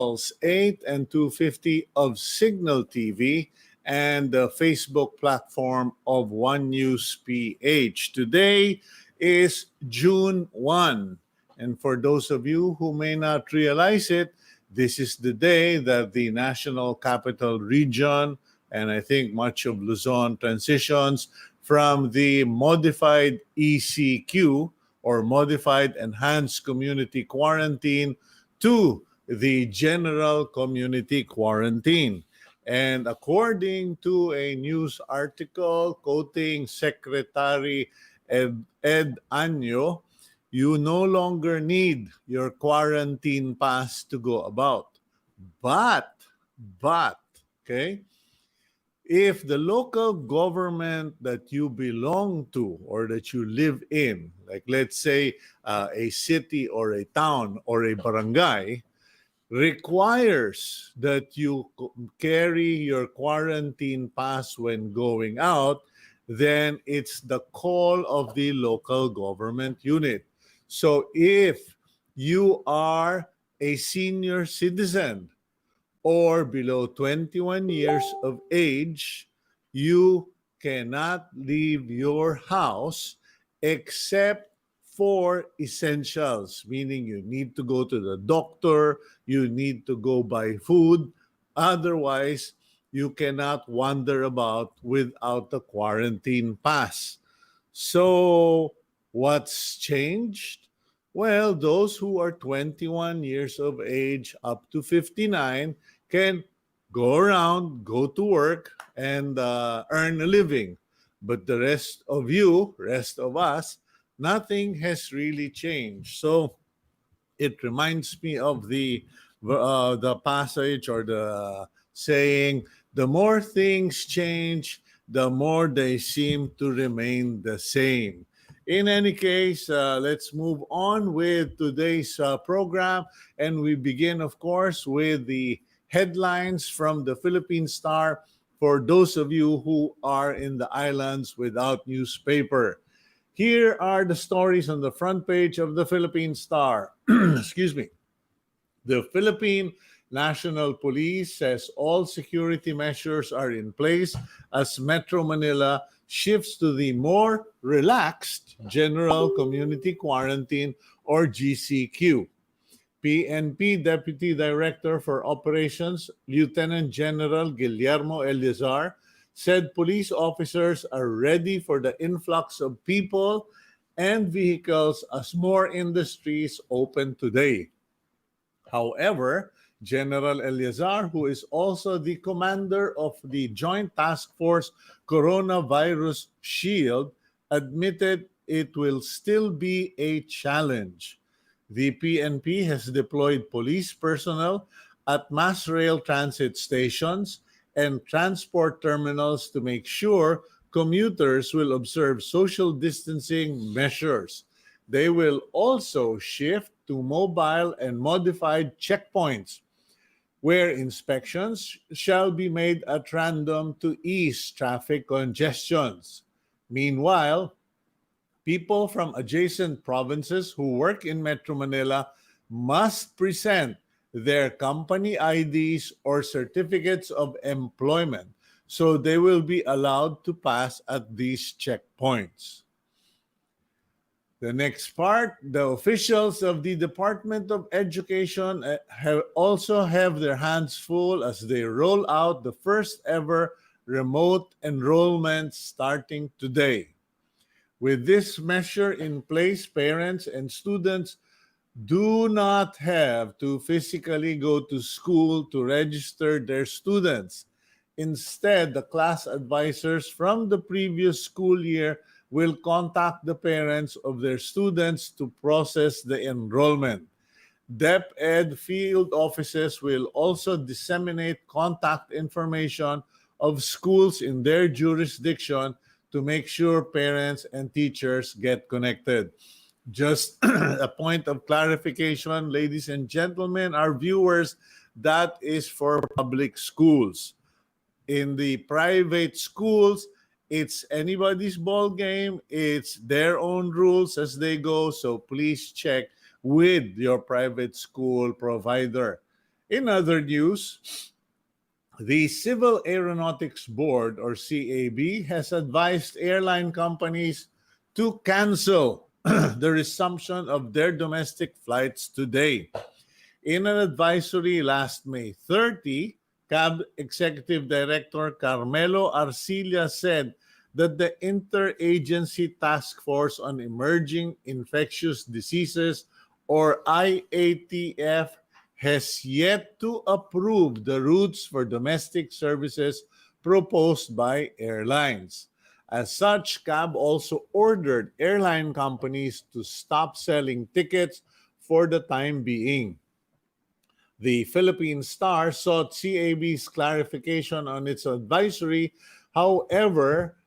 8 and 250 of Signal TV and the Facebook platform of One News PH. Today is June 1. And for those of you who may not realize it, this is the day that the National Capital Region and I think much of Luzon transitions from the modified ECQ or modified enhanced community quarantine to the general community quarantine. And according to a news article quoting Secretary Ed Año, you no longer need your quarantine pass to go about. But, okay, if the local government that you belong to or that you live in, like let's say a city or a town or a barangay, requires that you carry your quarantine pass when going out, then it's the call of the local government unit. So if you are a senior citizen or below 21 years of age, you cannot leave your house except for essentials, meaning you need to go to the doctor, you need to go buy food. Otherwise, you cannot wander about without the quarantine pass. So, what's changed? Well, those who are 21 years of age up to 59 can go around, go to work, and earn a living. But the rest of you, rest of us, nothing has really changed. So it reminds me of the passage or the saying, the more things change, the more they seem to remain the same. In any case, let's move on with today's program. And we begin, of course, with the headlines from the Philippine Star for those of you who are in the islands without newspaper. Here are the stories on the front page of the Philippine Star. Excuse me. The Philippine National Police says all security measures are in place as Metro Manila shifts to the more relaxed General Community Quarantine or GCQ. PNP Deputy Director for Operations, Lieutenant General Guillermo Eleazar, said police officers are ready for the influx of people and vehicles as more industries open today. However, General Eleazar, who is also the commander of the Joint Task Force Coronavirus Shield, admitted it will still be a challenge. The PNP has deployed police personnel at mass rail transit stations and transport terminals to make sure commuters will observe social distancing measures. They will also shift to mobile and modified checkpoints, where inspections shall be made at random to ease traffic congestions. Meanwhile, people from adjacent provinces who work in Metro Manila must present their company IDs or certificates of employment, so they will be allowed to pass at these checkpoints. The next part, the officials of the Department of Education also have their hands full as they roll out the first ever remote enrollment starting today. With this measure in place, parents and students do not have to physically go to school to register their students. Instead, the class advisors from the previous school year will contact the parents of their students to process the enrollment. DepEd field offices will also disseminate contact information of schools in their jurisdiction to make sure parents and teachers get connected. Just a point of clarification, ladies and gentlemen, our viewers, that is for public schools. In the private schools, it's anybody's ball game. It's their own rules as they go. So please check with your private school provider. In other news, the Civil Aeronautics Board, or CAB, has advised airline companies to cancel the resumption of their domestic flights today. In an advisory last May 30, CAB Executive Director Carmelo Arcilla said that the Interagency Task Force on Emerging Infectious Diseases, or IATF, has yet to approve the routes for domestic services proposed by airlines. As such, CAB also ordered airline companies to stop selling tickets for the time being. The Philippine Star sought CAB's clarification on its advisory. However,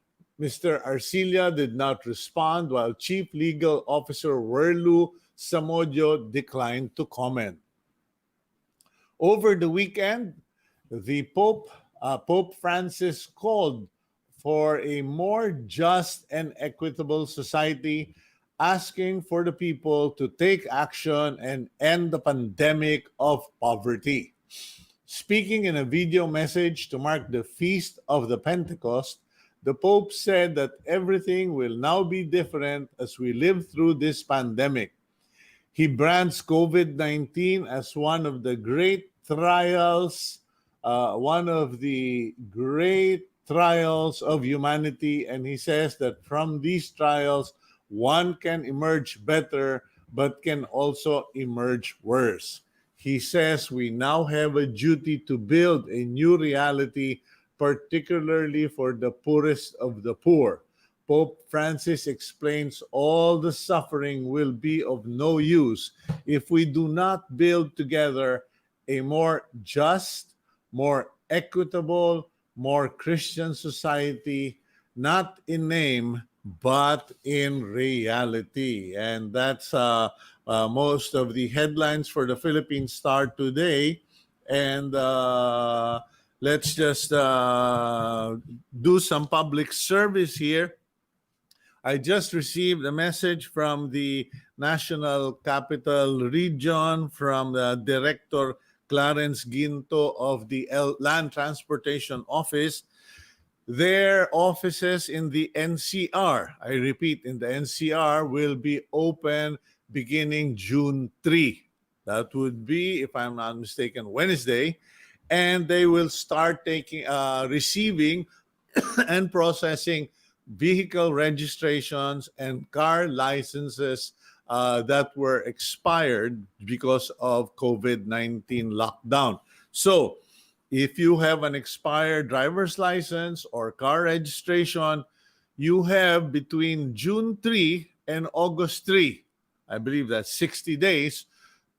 Mr. Arcilla did not respond, while Chief Legal Officer Werlu Samodio declined to comment. Over the weekend, the Pope Francis called for a more just and equitable society, asking for the people to take action and end the pandemic of poverty. Speaking in a video message to mark the Feast of the Pentecost, the Pope said that everything will now be different as we live through this pandemic. He brands COVID-19 as one of the great trials, of humanity, and he says that from these trials, one can emerge better, but can also emerge worse. He says we now have a duty to build a new reality, particularly for the poorest of the poor. Pope Francis explains all the suffering will be of no use if we do not build together a more just, more equitable, more Christian society, not in name, but in reality. And that's most of the headlines for the Philippine Star today. And let's just do some public service here. I just received a message from the National Capital Region from the Director Clarence Ginto of the Land Transportation Office. Their offices in the NCR, I repeat, in the NCR, will be open beginning June 3. That would be, if I'm not mistaken, Wednesday. And they will start receiving and processing vehicle registrations and car licenses that were expired because of COVID-19 lockdown. So, if you have an expired driver's license or car registration, you have between June 3 and August 3, I believe that's 60 days,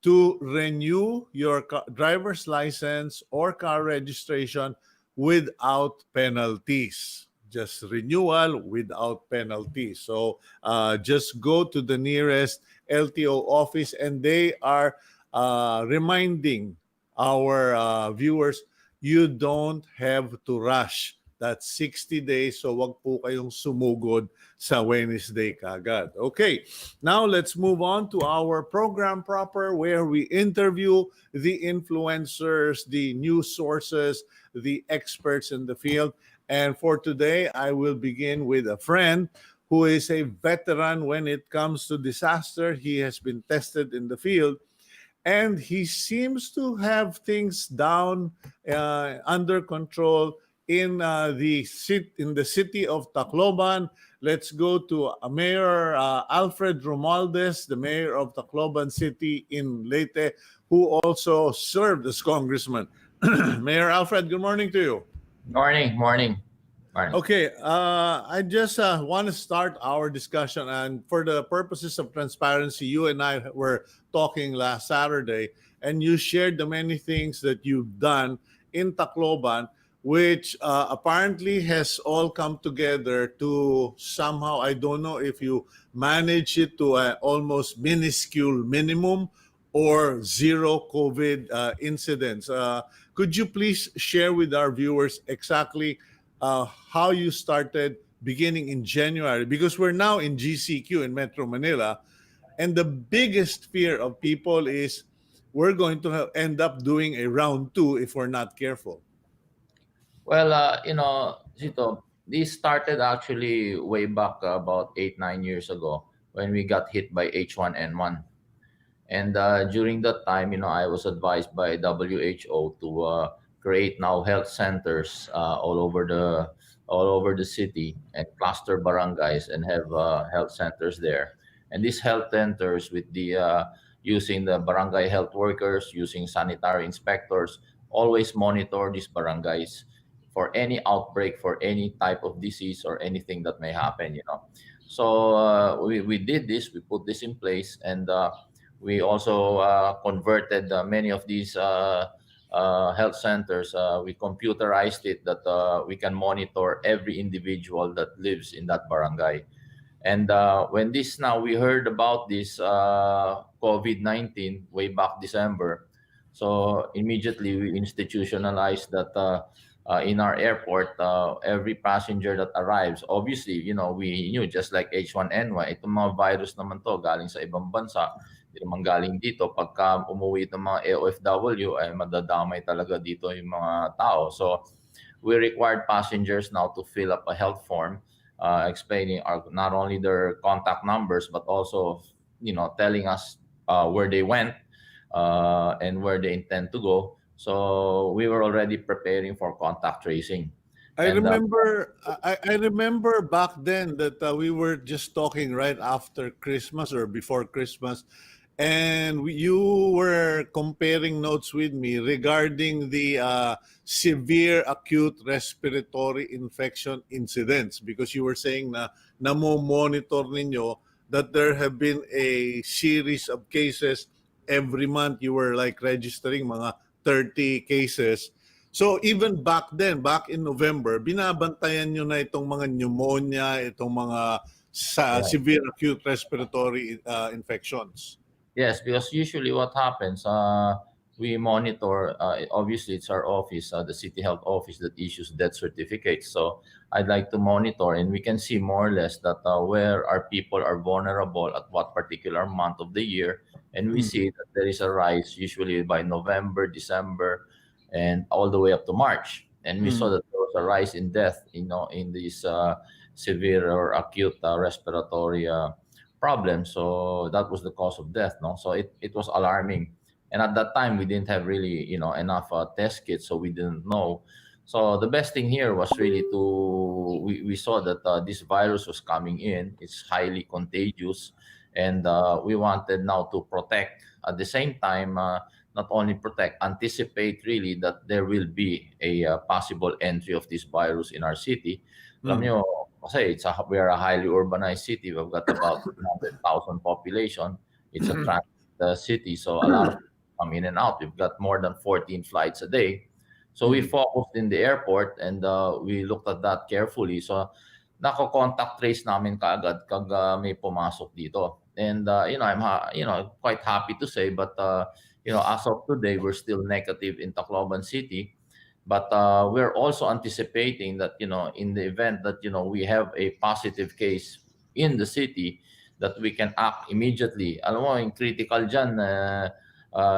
to renew your driver's license or car registration without penalties. Just renewal without penalties. So just go to the nearest LTO office, and they are reminding our viewers, you don't have to rush. That's 60 days, so wag po kayong sumugod sa Wednesday kagad. Okay, now let's move on to our program proper, where we interview the influencers, the news sources, the experts in the field. And for today, I will begin with a friend who is a veteran when it comes to disaster. He has been tested in the field, and he seems to have things down under control in the city of Tacloban. Let's go to Mayor Alfred Romualdez, the mayor of Tacloban City in Leyte, who also served as congressman. Mayor Alfred, good morning to you. Morning. Okay, I just want to start our discussion, and for the purposes of transparency, you and I were talking last Saturday, and you shared the many things that you've done in Tacloban, which apparently has all come together to somehow, I don't know if you manage it to an almost minuscule minimum or zero COVID incidents. Could you please share with our viewers exactly how you started beginning in January? Because we're now in GCQ in Metro Manila, and the biggest fear of people is we're going to end up doing a round two if we're not careful. Well, Zito, this started actually way back about 8, 9 years ago when we got hit by H1N1. And during that time, I was advised by WHO to create now health centers all over the city and cluster barangays and have health centers there. And these health centers with the using the barangay health workers, using sanitary inspectors, always monitor these barangays for any outbreak, for any type of disease or anything that may happen. So we did this, we put this in place, and we also converted many of these health centers. We computerized it that we can monitor every individual that lives in that barangay. And when this now we heard about this COVID-19 way back December, so immediately we institutionalized that in our airport, every passenger that arrives, obviously, we knew just like H1N1, itong mga virus naman to galing sa ibang bansa, hindi naman galing dito. Pagka umuwi itong mga AOFW, ay madadamay talaga dito yung mga tao. So we required passengers now to fill up a health form explaining not only their contact numbers but also telling us where they went and where they intend to go. So we were already preparing for contact tracing. I And remember, I remember back then that we were just talking right after Christmas or before Christmas, and you were comparing notes with me regarding the severe acute respiratory infection incidents, because you were saying na namo-monitor ninyo that there have been a series of cases every month. You were like registering mga 30 cases. So even back then, back in November, binabantayan nyo na itong mga pneumonia, itong mga yeah. severe acute respiratory infections. Yes, because usually what happens, we monitor. Obviously, it's our office, the city health office, that issues death certificates. So I'd like to monitor, and we can see more or less that where our people are vulnerable at what particular month of the year, and we Mm. see that there is a rise usually by November, December, and all the way up to March. And we saw Mm. that there was a rise in death, in these severe or acute respiratory problem. So that was the cause of death. No, so it was alarming. And at that time, we didn't have really enough test kits, so we didn't know. So the best thing here was really we saw that this virus was coming in. It's highly contagious, and we wanted now to protect at the same time. Not only protect, anticipate really that there will be a possible entry of this virus in our city. Alam Mm. nyo, kasi we are a highly urbanized city. We've got about 300,000 population. It's a transit city, so a lot of people come in and out. We've got more than 14 flights a day. So we Mm. focused in the airport, and we looked at that carefully. So nako-contact trace namin kaagad kag may pumasok dito. And quite happy to say, but as of today, we're still negative in Tacloban City. But we're also anticipating that, in the event that, we have a positive case in the city, that we can act immediately. Alam mo, yung critical dyan,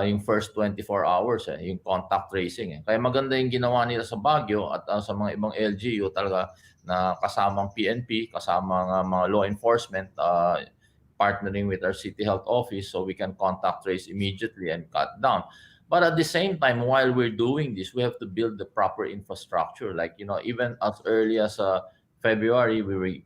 yung first 24 hours, yung contact tracing. Kaya maganda yung ginawa nila sa Baguio at sa mga ibang LGU talaga, na kasamang PNP, kasamang mga law enforcement, partnering with our city health office, so we can contact trace immediately and cut down. But at the same time, while we're doing this, we have to build the proper infrastructure. Like, even as early as February, we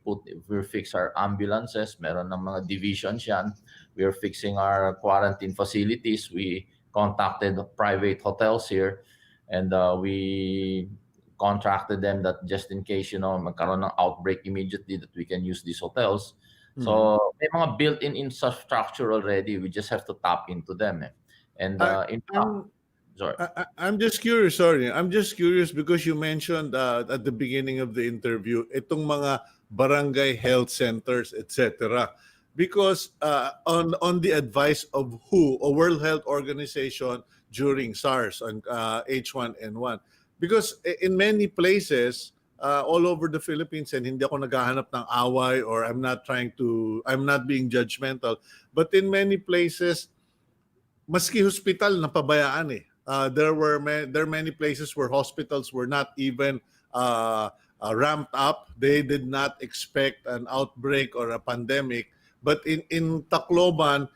fix our ambulances. Meron ng mga divisions yan. We're fixing our quarantine facilities. We contacted private hotels here, and we contracted them that just in case, magkaroon ng outbreak immediately, that we can use these hotels. Mm. So may mga built-in infrastructure already. We just have to tap into them. And I, in fact, I'm sorry. I'm just curious, sorry. I'm just curious because you mentioned at the beginning of the interview itong mga barangay health centers, etc. Because on the advice of WHO, a World Health Organization, during SARS and H1N1, because in many places all over the Philippines, and hindi ako naghahanap ng away, or I'm not being judgmental, but in many places maski hospital napabayaan eh. There are many places where hospitals were not even uh, ramped up. They did not expect an outbreak or a pandemic. But in Tacloban,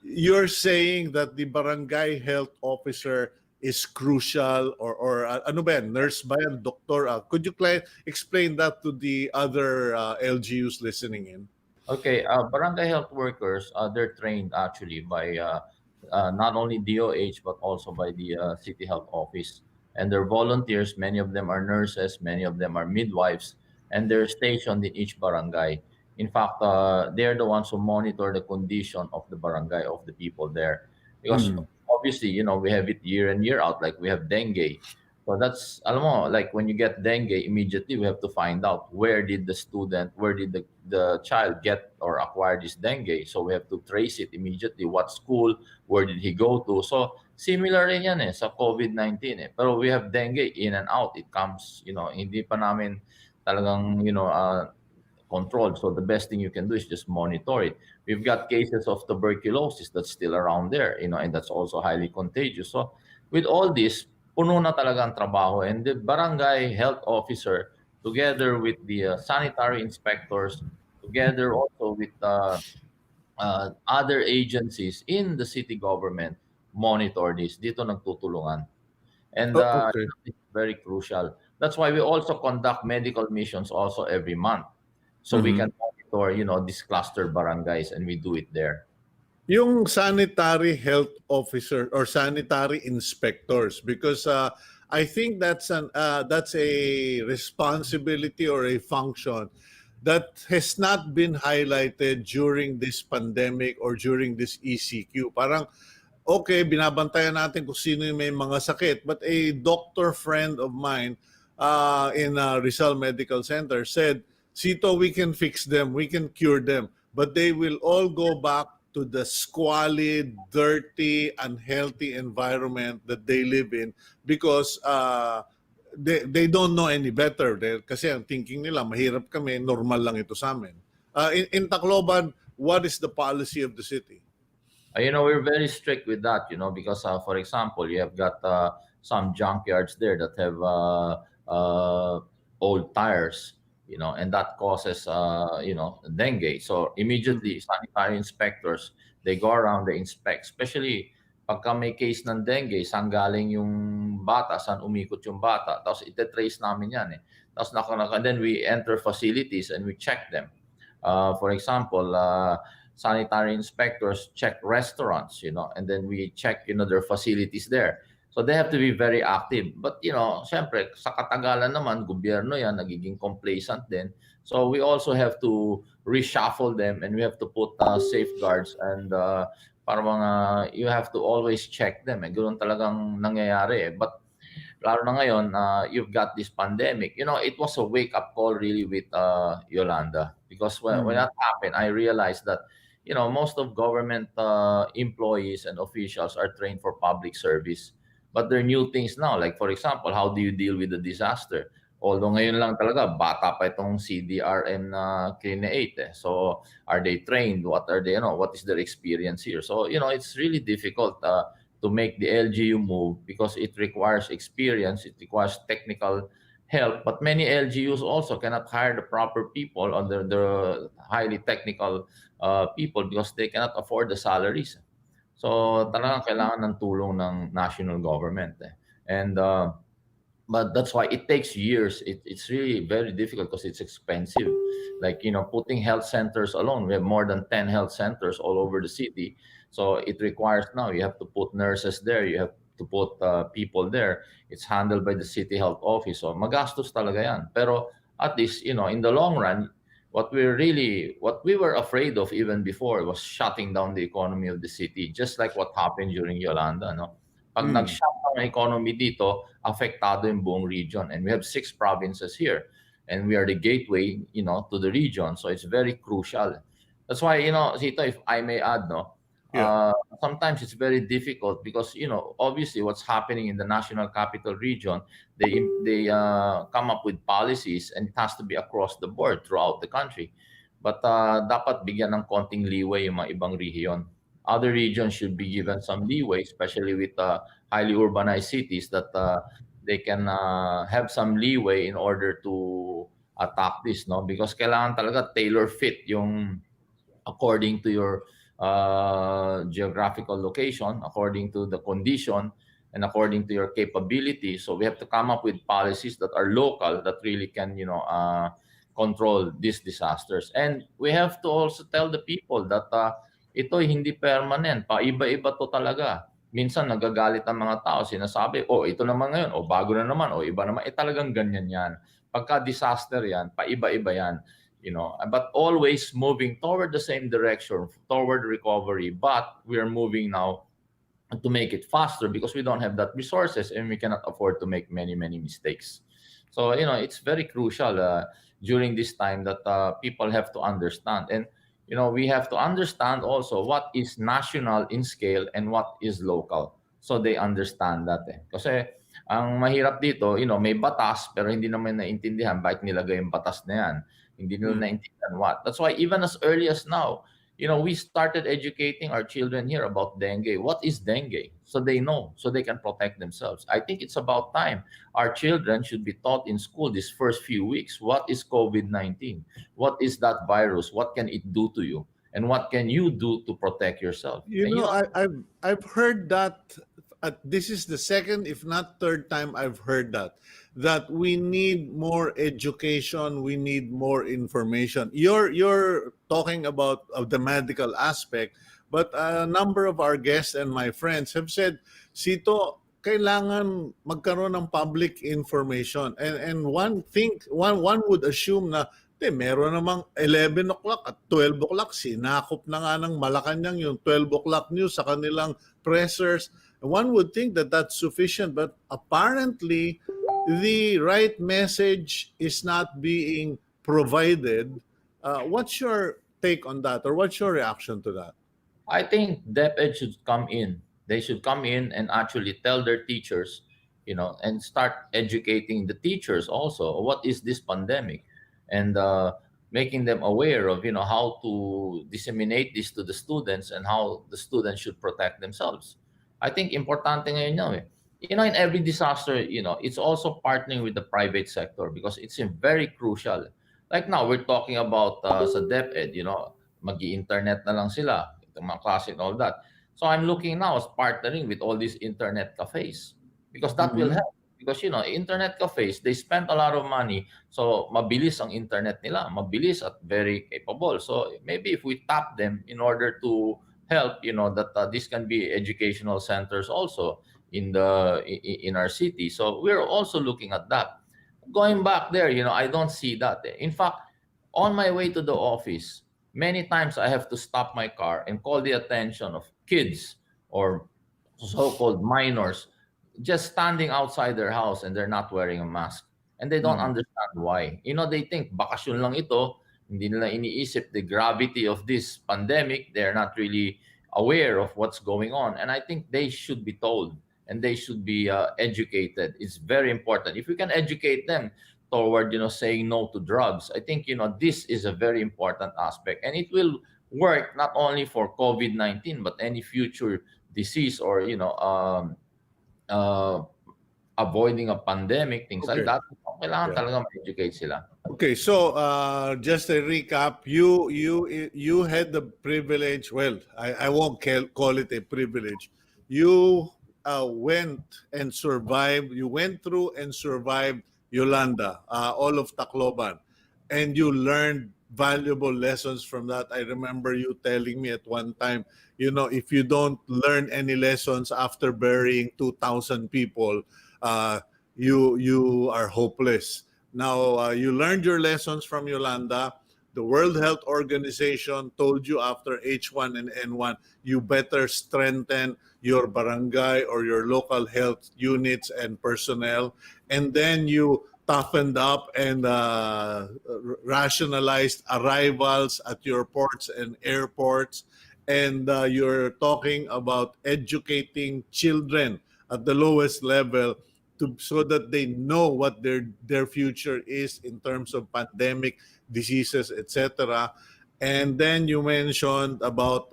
you're saying that the barangay health officer is crucial, or ano ba yan? Nurse ba yan? Doktor? Could you explain that to the other LGUs listening in? Okay, barangay health workers, they're trained actually by not only DOH but also by the city health office. And they're volunteers. Many of them are nurses, many of them are midwives, and they're stationed in each barangay. In fact, they're the ones who monitor the condition of the barangay, of the people there. Because Mm. obviously, we have it year in, year out, like we have dengue. So that's, alam mo, like when you get dengue, immediately we have to find out where did the child get or acquire this dengue. So we have to trace it immediately. What school, where did he go to? So similar rin yan sa COVID-19 eh. Pero we have dengue in and out. It comes, hindi pa namin talagang, controlled. So the best thing you can do is just monitor it. We've got cases of tuberculosis that's still around there, and that's also highly contagious. So with all this, puno na talaga ang trabaho. And the barangay health officer, together with the sanitary inspectors, together also with other agencies in the city government, monitor this. Dito nagtutulungan. And Oh, okay. it's very crucial. That's why we also conduct medical missions also every month. So we Mhm. can monitor, these cluster barangays, and we do it there. Yung sanitary health officer or sanitary inspectors, because I think that's a responsibility or a function that has not been highlighted during this pandemic or during this ECQ. Parang okay, binabantayan natin kung sino yung may mga sakit. But a doctor friend of mine in Rizal Medical Center said, Cito, we can fix them, we can cure them, but they will all go back to the squalid, dirty, unhealthy environment that they live in because they don't know any better. Kasi ang thinking nila, mahirap kami, normal lang ito sa amin. In Tacloban, what is the policy of the city? We're very strict with that, because, for example, you have got some junkyards there that have old tires, and that causes, dengue. So immediately, sanitary inspectors, they go around, they inspect, especially pagka may case ng dengue, saan galing yung bata, saan umikot yung bata. Tapos ite-trace namin yan eh. Tapos and then we enter facilities and we check them. For example, sanitary inspectors check restaurants, and then we check, their facilities there. So they have to be very active. But, syempre, sa katagalan naman, gobyerno yan, nagiging complacent din. So we also have to reshuffle them, and we have to put safeguards, and para mga, you have to always check them. Ganoon talagang nangyayari. But lalo na ngayon, you've got this pandemic. It was a wake-up call really with Yolanda. Because when that happened, I realized that, most of government employees and officials are trained for public service. But there are new things now. Like, for example, how do you deal with a disaster? Although ngayon lang talaga, bata pa itong CDRM na create. So, are they trained? What are they, what is their experience here? So, it's really difficult to make the LGU move because it requires experience, it requires technical help. But many LGUs also cannot hire the proper people under the highly technical people because they cannot afford the salaries. So talagang kailangan ng tulong ng national government. And but that's why it takes years. It's really very difficult because it's expensive. Like, putting health centers alone, we have more than 10 health centers all over the city. So it requires now you have to put nurses there, you have to put people there. It's handled by the city health office. So magastos talaga yan. Pero at least, in the long run, what we were afraid of even before was shutting down the economy of the city, just like what happened during Yolanda, no? Pag Mm. nag-shut down ang economy dito, apektado yung buong region. And we have 6 provinces here. And we are the gateway, to the region. So it's very crucial. That's why, Sito, if I may add, no, Yeah. sometimes it's very difficult because, obviously what's happening in the national capital region, they come up with policies and it has to be across the board throughout the country. But dapat bigyan ng konting leeway yung mga ibang rehiyon. Other regions should be given some leeway, especially with highly urbanized cities, that they can have some leeway in order to attack this, no? Because kailangan talaga tailor fit yung according to your geographical location, according to the condition, and according to your capability. So we have to come up with policies that are local, that really can, control these disasters. And we have to also tell the people that ito hindi permanent, paiba-iba to talaga. Minsan nagagalit ang mga tao, sinasabi, oh, ito naman ngayon, oh, bago na naman, oh, iba naman. Talagang ganyan yan. Pagka disaster yan, paiba-iba yan. But always moving toward the same direction, toward recovery. But we are moving now to make it faster because we don't have that resources and we cannot afford to make many, many mistakes. So, it's very crucial during this time that people have to understand. And, we have to understand also what is national in scale and what is local. So they understand that. Kasi ang mahirap dito, may batas pero hindi naman naintindihan bakit nilagay yung batas na yan. Hindi nila naintindihan what. That's why even as early as now, we started educating our children here about dengue. What is dengue? So they know, so they can protect themselves. I think it's about time our children should be taught in school these first few weeks. What is COVID-19? What is that virus? What can it do to you? And what can you do to protect yourself? And I've heard that. This is the second, if not third time I've heard that we need more education, we need more information. You're talking about the medical aspect, but a number of our guests and my friends have said, Sito, kailangan magkaroon ng public information. And one would assume na meron namang 11 o'clock at 12 o'clock, sinakop na nga ng Malacanang yung 12 o'clock news sa kanilang pressers. One would think that that's sufficient, but apparently the right message is not being provided. What's your take on that, or what's your reaction to that? I think DepEd should come in. They should come in and actually tell their teachers, and start educating the teachers also. What is this pandemic? And making them aware of, how to disseminate this to the students and how the students should protect themselves. I think importante ngayon yun eh. In every disaster, it's also partnering with the private sector because it's very crucial. Like now, we're talking about sa DepEd, magi-internet na lang sila, itong mga klase and all that. So I'm looking now as partnering with all these internet cafes because that will help. Because, internet cafes, they spend a lot of money. So mabilis ang internet nila, mabilis at very capable. So maybe if we tap them in order to help, that this can be educational centers also in our city. So we're also looking at that. Going back there, I don't see that. In fact, on my way to the office, many times I have to stop my car and call the attention of kids or so-called minors just standing outside their house and they're not wearing a mask. And they don't understand why. They think bakasyon lang ito. Hindi nila iniisip the gravity of this pandemic. They're not really aware of what's going on. And I think they should be told and they should be educated. It's very important. If we can educate them toward, saying no to drugs, I think, this is a very important aspect. And it will work not only for COVID-19, but any future disease or, avoiding a pandemic, things like that. Kailangan talaga ma-educate sila. Okay, so just a recap, you had the privilege, well, I won't call it a privilege. You went and survived, you went through and survived Yolanda, all of Tacloban, and you learned valuable lessons from that. I remember you telling me at one time, if you don't learn any lessons after burying 2,000 people, you are hopeless. Now, you learned your lessons from Yolanda. The World Health Organization told you after H1N1, you better strengthen your barangay or your local health units and personnel. And then you toughened up and rationalized arrivals at your ports and airports. And you're talking about educating children at the lowest level so that they know what their future is in terms of pandemic, diseases, etc. And then you mentioned about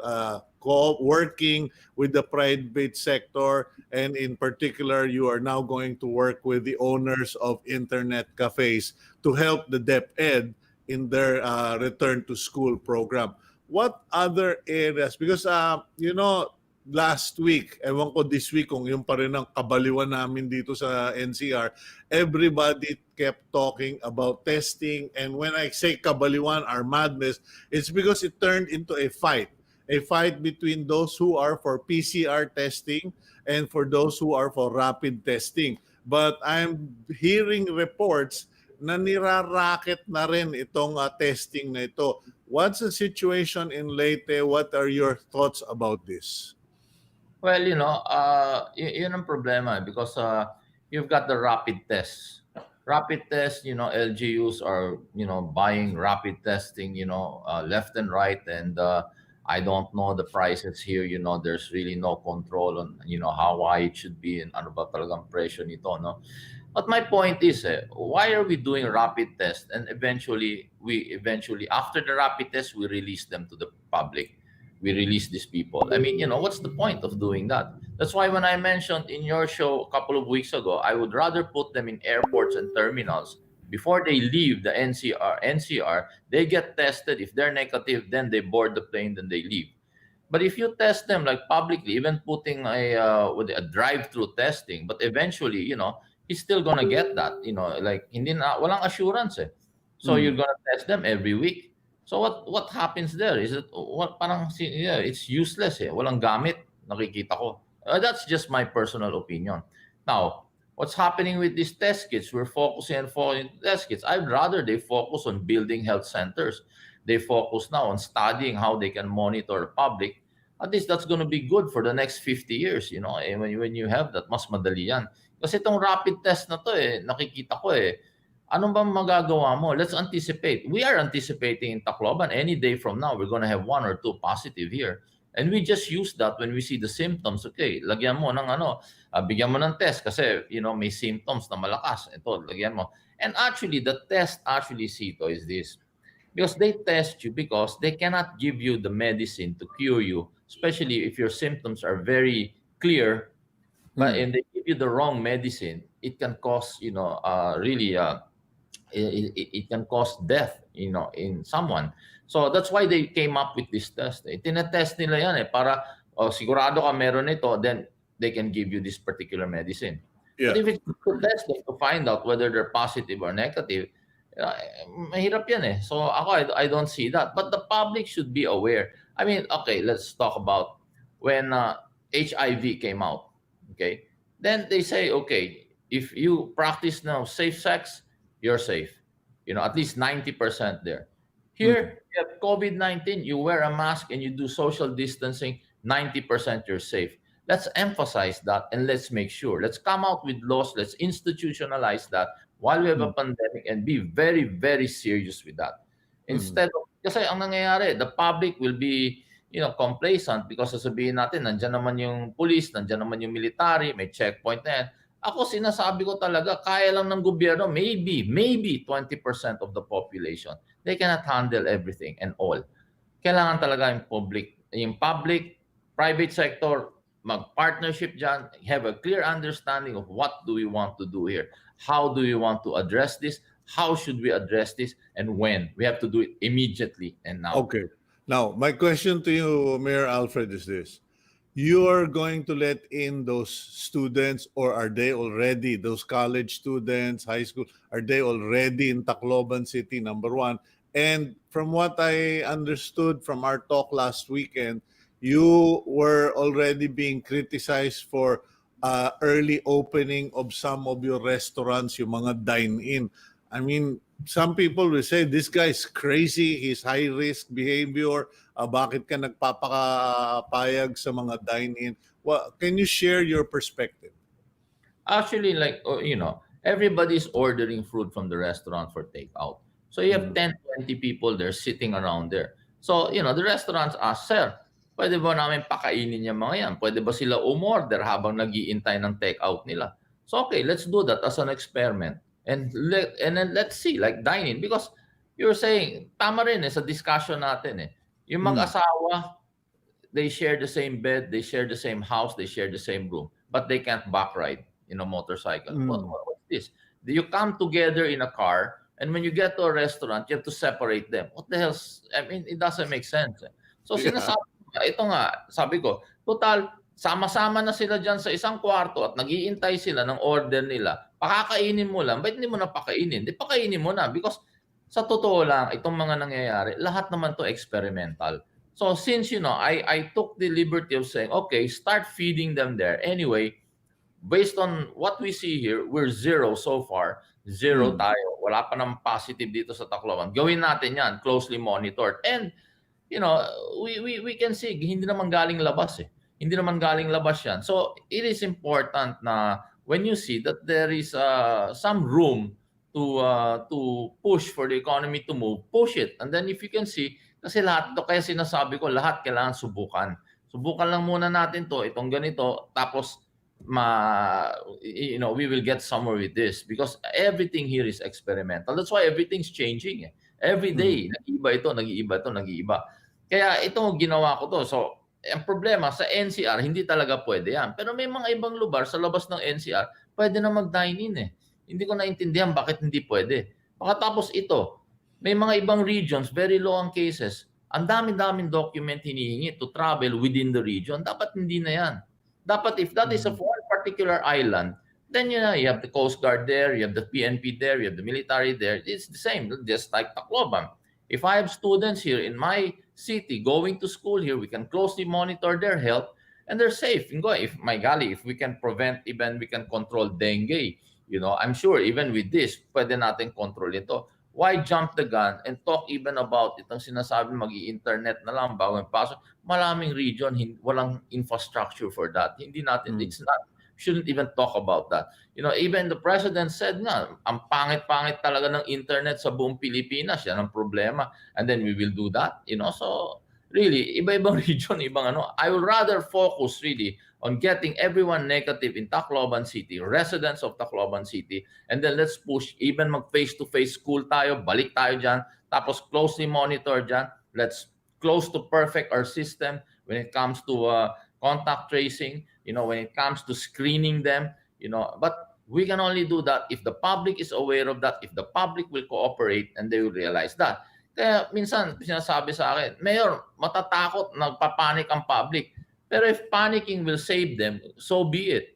working with the private sector, and in particular, you are now going to work with the owners of internet cafes to help the DepEd in their return to school program. What other areas? Because, last week, ewan ko this week kung yung pa rin ang kabaliwan namin dito sa NCR, everybody kept talking about testing. And when I say kabaliwan or madness, it's because it turned into a fight between those who are for PCR testing and for those who are for rapid testing. But I'm hearing reports na niraraket na rin itong testing na ito. What's the situation in Leyte? What are your thoughts about this? Well, yun ang problema because you've got the rapid tests. Rapid tests, LGUs are, buying rapid testing, left and right. And I don't know the prices here, there's really no control on, how high it should be and ano ba talagang presyo nito, no? But my point is, why are we doing rapid tests and eventually after the rapid test we release them to the public? We release these people. I mean, what's the point of doing that? That's why when I mentioned in your show a couple of weeks ago, I would rather put them in airports and terminals before they leave the NCR. They get tested. If they're negative, then they board the plane, then they leave. But if you test them like publicly, even putting a drive-through testing, but eventually, he's still gonna get that. Like hindi na walang assurance. So you're gonna test them every week. So what happens there? Is it what parang it's useless Walang gamit nakikita ko. That's just my personal opinion. Now, what's happening with these test kits? We're focusing on test kits. I'd rather they focus on building health centers. They focus now on studying how they can monitor the public. At least that's going to be good for the next 50 years, And when you have that, mas madali yan. Kasi itong rapid test na to nakikita ko ano bang magagawa mo? Let's anticipate. We are anticipating in Tacloban any day from now, we're going to have 1 or 2 positive here. And we just use that when we see the symptoms. Okay, lagyan mo ng bigyan mo ng test kasi, may symptoms na malakas. Ito, lagyan mo. And actually, the test Cito, is this. Because they test you because they cannot give you the medicine to cure you, especially if your symptoms are very clear. But and they give you the wrong medicine, it can cause, really it can cause death, in someone. So that's why they came up with this test. Tinetest nila yan para sigurado ka meron ito, then they can give you this particular medicine. Yeah. But if it's to test them to find out whether they're positive or negative, mahirap yan So I don't see that. But the public should be aware. I mean, okay, let's talk about when HIV came out. Okay, then they say, okay, if you practice now safe sex, you're safe. At least 90% there. Here, you have COVID-19, you wear a mask and you do social distancing, 90% you're safe. Let's emphasize that and let's make sure. Let's come out with laws. Let's institutionalize that while we have a pandemic and be very, very serious with that. Instead of, kasi ang nangyayari, the public will be, complacent because sasabihin natin, nandiyan naman yung police, nandiyan naman yung military, may checkpoint na yan. Ako sinasabi ko talaga, kaya lang ng gobyerno, maybe 20% of the population. They cannot handle everything and all. Kailangan talaga yung public, private sector, mag-partnership dyan, have a clear understanding of what do we want to do here. How do we want to address this? How should we address this? And when? We have to do it immediately and now. Okay. Now, my question to you, Mayor Alfred, is this. You are going to let in those students, or are they already, those college students, high school, are they already in Tacloban City, number one? And from what I understood from our talk last weekend, you were already being criticized for early opening of some of your restaurants, yung mga dine-in. I mean, some people will say, this guy is crazy, he's high-risk behavior, bakit ka nagpapakapayag sa mga dine-in? Well, can you share your perspective? Actually, everybody's ordering food from the restaurant for takeout. So you have 10, 20 people there sitting around there. So, the restaurants ask, sir, pwede ba namin pakainin yung mga yan? Pwede ba sila umorder habang nag-iintay ng takeout nila? So, okay, let's do that as an experiment. And then let's see, like dining. Because you're saying, tama rin sa discussion natin Yung mag-asawa, they share the same bed, they share the same house, they share the same room, but they can't back ride in a motorcycle. Mm. What's this? Do you come together in a car, and when you get to a restaurant, you have to separate them? What the hell's, I mean, it doesn't make sense. So Yeah. sinasabi ko nga, ito nga, sabi ko, total, sama-sama na sila dyan sa isang kwarto at nag-iintay sila ng order nila. Pakakainin mo lang, ba't hindi mo na pakainin? Di pakainin mo na, because sa totoo lang, itong mga nangyayari, lahat naman to experimental. So since, I took the liberty of saying, okay, start feeding them there. Anyway, based on what we see here, we're zero so far. Zero Mm. tayo. Wala pa ng positive dito sa Tacloban. Gawin natin yan, closely monitored. And, you know, we can see, hindi naman galing labas eh. Hindi naman galing labas yan. So, it is important na when you see that there is some room to push for the economy to move, push it. And then if you can see, kasi lahat to, kaya sinasabi ko, lahat kailangan subukan. Subukan lang muna natin to, itong ganito, tapos we will get somewhere with this because everything here is experimental. That's why everything's changing. Every Mm. day, nag-iiba ito, nag-iiba ito, nag-iiba. Kaya ito ginawa ko to. So, ang problema sa NCR, hindi talaga pwede yan. Pero may mga ibang lugar sa labas ng NCR, pwede na mag-dine-in eh. Hindi ko naintindihan bakit hindi pwede. Pagkatapos ito, may mga ibang regions, very low ang cases. Ang dami-daming document hinihingi to travel within the region. Dapat hindi na yan. Dapat if that is of Mm. one particular island, then you have the Coast Guard there, you have the PNP there, you have the military there. It's the same, just like Tacloban. If I have students here in my city going to school here, we can closely monitor their health and they're safe. If my golly, if we can prevent, even we can control dengue, I'm sure even with this, pwede natin control ito. Why jump the gun and talk even about itong sinasabi mag-i-internet na lang bago pasok? Maraming region, walang infrastructure for that. Hindi natin, Mm. it's not, shouldn't even talk about that. Even the president said nga, ang pangit-pangit talaga ng internet sa buong Pilipinas, yan ang problema. And then we will do that, so really, iba-ibang region, ibang ano. I would rather focus really on getting everyone negative in Tacloban City, residents of Tacloban City, and then let's push, even mag face-to-face school tayo, balik tayo dyan, tapos closely monitor dyan, let's close to perfect our system when it comes to contact tracing, when it comes to screening them, but we can only do that if the public is aware of that, if the public will cooperate and they will realize that. Kaya minsan sinasabi sa akin, Mayor, matatakot, nagpapanik ang public. Pero if panicking will save them, so be it.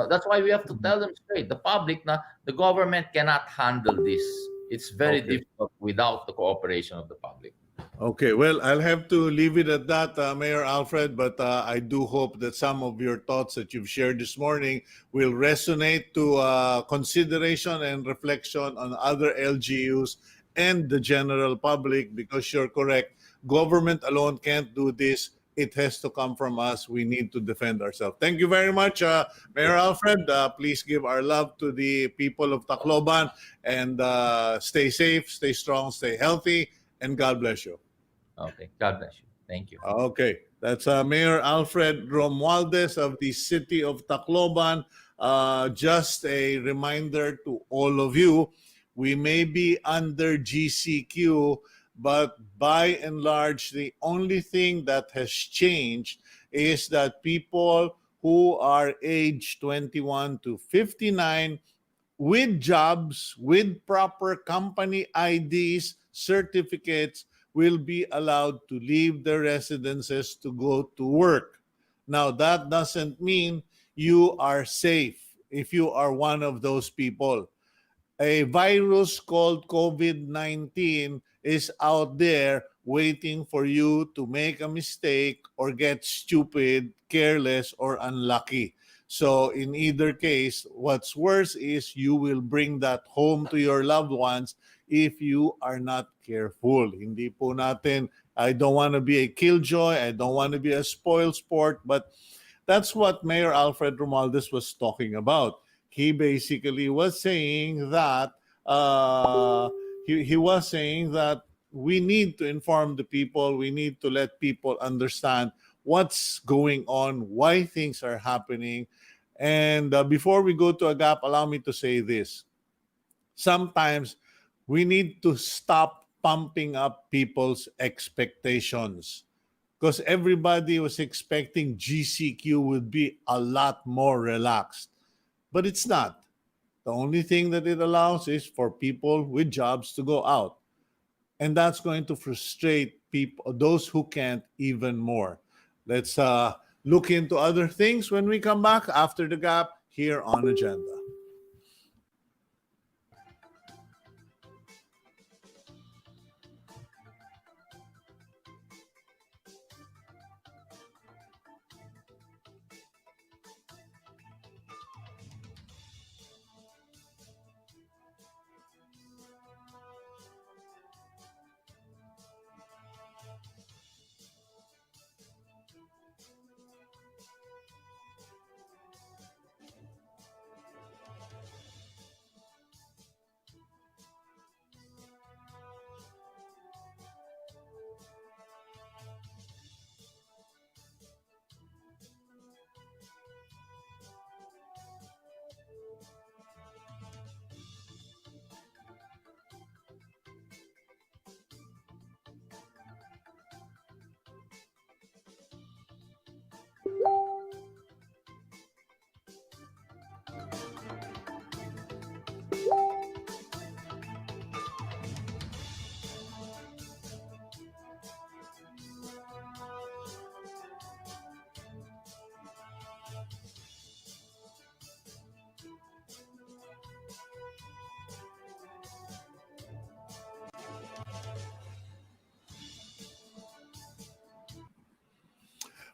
That's why we have to tell them straight, the public, na the government cannot handle this. It's very Okay. difficult without the cooperation of the public. Okay, well, I'll have to leave it at that, Mayor Alfred, but I do hope that some of your thoughts that you've shared this morning will resonate to consideration and reflection on other LGUs and the general public, because you're correct. Government alone can't do this. It has to come from us. We need to defend ourselves. Thank you very much, Mayor Alfred. Please give our love to the people of Tacloban and stay safe, stay strong, stay healthy, and God bless you. Okay, God bless you. Thank you. Okay, that's Mayor Alfred Romualdez of the city of Tacloban. Just a reminder to all of you, we may be under GCQ, but by and large, the only thing that has changed is that people who are age 21 to 59 with jobs, with proper company IDs, certificates, will be allowed to leave their residences to go to work. Now, that doesn't mean you are safe if you are one of those people. A virus called COVID-19 is out there waiting for you to make a mistake or get stupid, careless, or unlucky. So in either case, what's worse is you will bring that home to your loved ones if you are not careful. Hindi po natin, I don't want to be a killjoy, I don't want to be a spoil sport, but that's what Mayor Alfred Romualdez was talking about. He basically was saying that he was saying that we need to inform the people, we need to let people understand what's going on, why things are happening. And before we go to a gap, allow me to say this. Sometimes we need to stop pumping up people's expectations. because everybody was expecting GCQ would be a lot more relaxed. But it's not. The only thing that it allows is for people with jobs to go out. And that's going to frustrate people, those who can't, even more. Let's look into other things when we come back after the gap here on Agenda.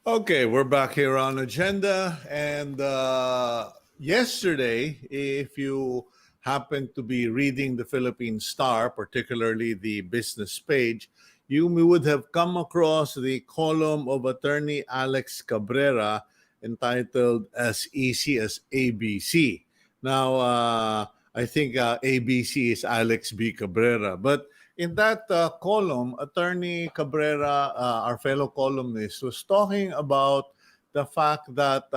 Okay, we're back here on Agenda. And yesterday, if you happen to be reading the Philippine Star, particularly the business page, you would have come across the column of attorney Alex Cabrera entitled As Easy as ABC. Now, I think ABC is Alex B. Cabrera. But in that column, Attorney Cabrera, our fellow columnist, was talking about the fact that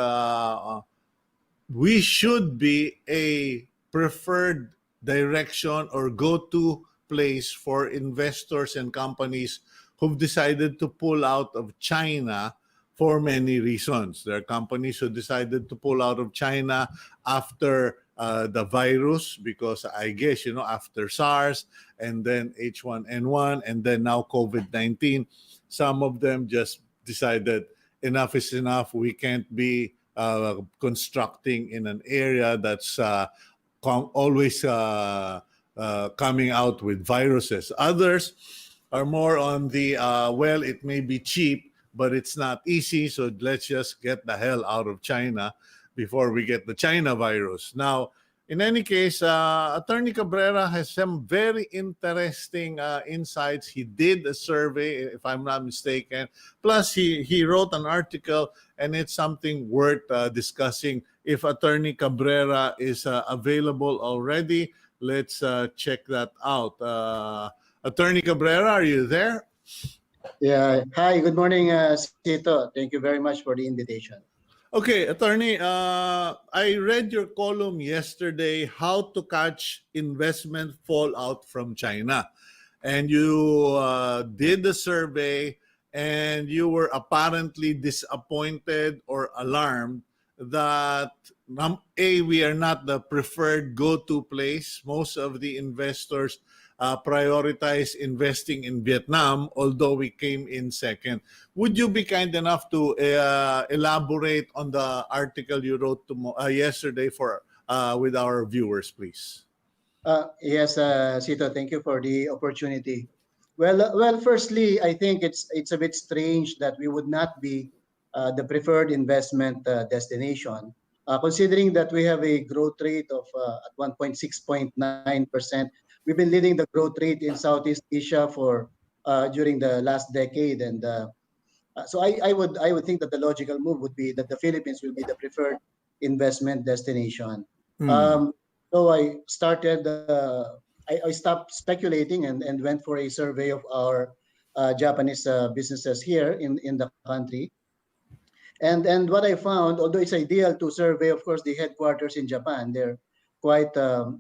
we should be a preferred direction or go-to place for investors and companies who've decided to pull out of China for many reasons. There are companies who decided to pull out of China after the virus, because I guess, after SARS and then H1N1 and then now COVID-19, some of them just decided enough is enough. We can't be constructing in an area that's always coming out with viruses. Others are more on the, well, it may be cheap, but it's not easy, so let's just get the hell out of China before we get the China virus. Now, in any case, Attorney Cabrera has some very interesting insights. He did a survey, if I'm not mistaken. Plus, he wrote an article, and it's something worth discussing. If Attorney Cabrera is available already, let's check that out. Attorney Cabrera, are you there? Yeah. Hi, good morning, Cito. Thank you very much for the invitation. Okay, Attorney, I read your column yesterday, How to Catch Investment Fallout from China. And you did the survey, and you were apparently disappointed or alarmed that, we are not the preferred go-to place. Most of the investors prioritize investing in Vietnam, although we came in second. Would you be kind enough to elaborate on the article you wrote yesterday for with our viewers, please? Yes, Cito, thank you for the opportunity. Well, firstly, I think it's a bit strange that we would not be the preferred investment destination, considering that we have a growth rate of at 1.6.9%. We've been leading the growth rate in Southeast Asia for during the last decade, and so I would think that the logical move would be that the Philippines will be the preferred investment destination. So I started. I stopped speculating and went for a survey of our Japanese businesses here in the country. And what I found, although it's ideal to survey, of course, the headquarters in Japan, they're quite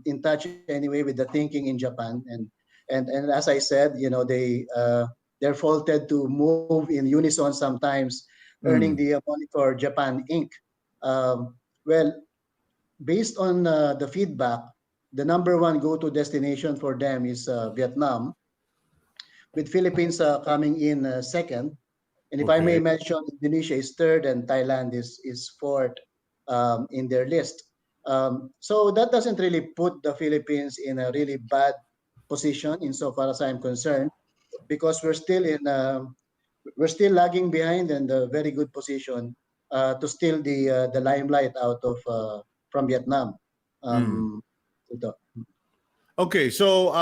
in touch anyway with the thinking in Japan. And as I said, they they're faulted to move in unison sometimes, earning Mm. the money for Japan Inc. Well, based on the feedback, the number one go-to destination for them is Vietnam, with Philippines coming in second. And if I may Okay. mention, Indonesia is third and Thailand is fourth in their list. So that doesn't really put the Philippines in a really bad position insofar as I'm concerned, because we're still lagging behind and a very good position to steal the limelight out of from Vietnam. Mm. Um, ito. Okay, so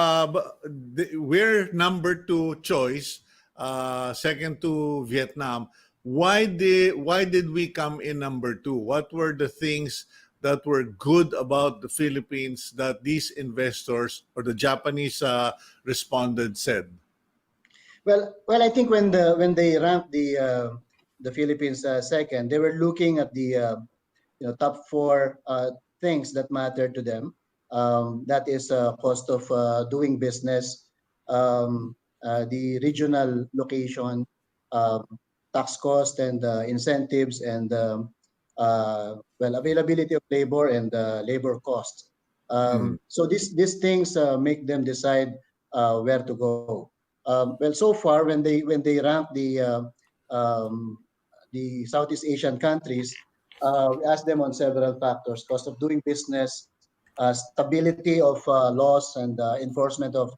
we're number two choice, second to Vietnam. Why did we come in number two? What were the things that were good about the Philippines that these investors or the Japanese respondent said? Well, I think when they ranked the Philippines second, they were looking at the top four things that matter to them. That is cost of doing business, the regional location, um, tax cost and incentives, and availability of labor and labor costs. Mm. So these things make them decide where to go. So far, when they rank um, the Southeast Asian countries, we asked them on several factors: cost of doing business, stability of laws and enforcement of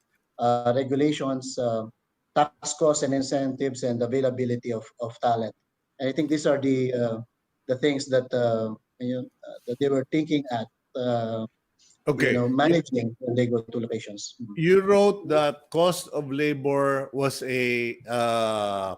regulations, tax costs and incentives, and availability of talent. And I think these are the things that they were thinking at, Okay, managing when they go to locations. Mhm. you wrote that cost of labor was a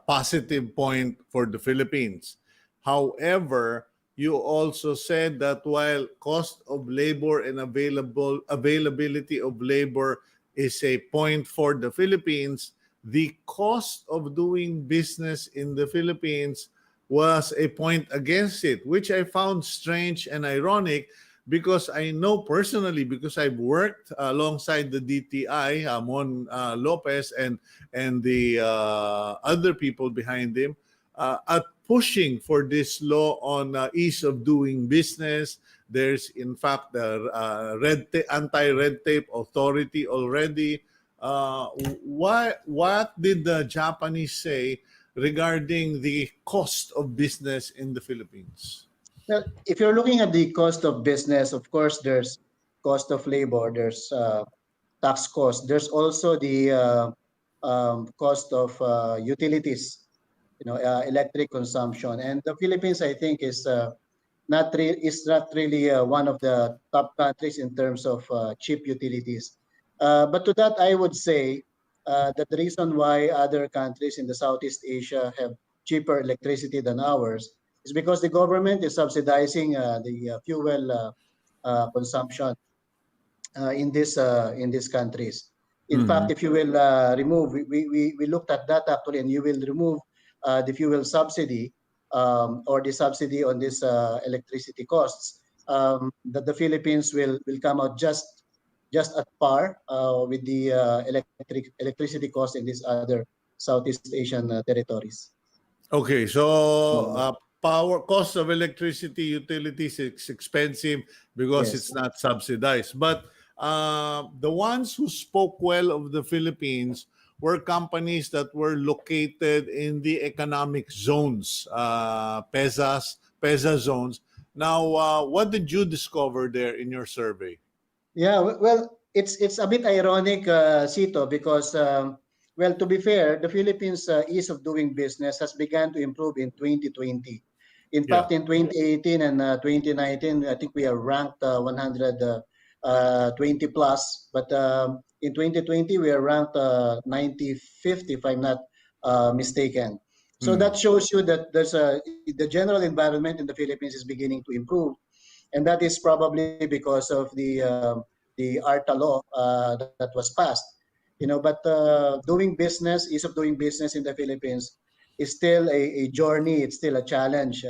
positive point for the Philippines. However, you also said that while cost of labor and availability of labor is a point for the Philippines, the cost of doing business in the Philippines was a point against it, which I found strange and ironic because I know personally, because I've worked alongside the DTI, Mon Lopez, and the other people behind him, at pushing for this law on ease of doing business. There's in fact the anti-red tape authority already. What did the Japanese say regarding the cost of business in the Philippines? Well, if you're looking at the cost of business, of course, there's cost of labor, there's tax cost, there's also the cost of utilities, electric consumption. And the Philippines, I think, is not really one of the top countries in terms of cheap utilities. But to that, I would say that the reason why other countries in the Southeast Asia have cheaper electricity than ours is because the government is subsidizing the fuel consumption in these countries. In Mhm. fact, if you will remove, we looked at that actually, and you will remove the fuel subsidy or the subsidy on this electricity costs, that the Philippines will come out just at par with the electricity cost in these other Southeast Asian territories. Okay, so Mm, power cost of electricity utilities is expensive because yes. it's not subsidized. But the ones who spoke well of the Philippines were companies that were located in the economic zones, PESA zones. Now, what did you discover there in your survey? Yeah, well, it's a bit ironic, Cito, because to be fair, the Philippines' ease of doing business has begun to improve in 2020. In Yeah. fact, in 2018 and 2019, I think we are ranked 120 plus, but in 2020 we are ranked 95th, if I'm not mistaken. So Mm. that shows you that the general environment in the Philippines is beginning to improve, and that is probably because of the ARTA law that was passed. But doing business, ease of doing business in the Philippines is still a journey. It's still a challenge,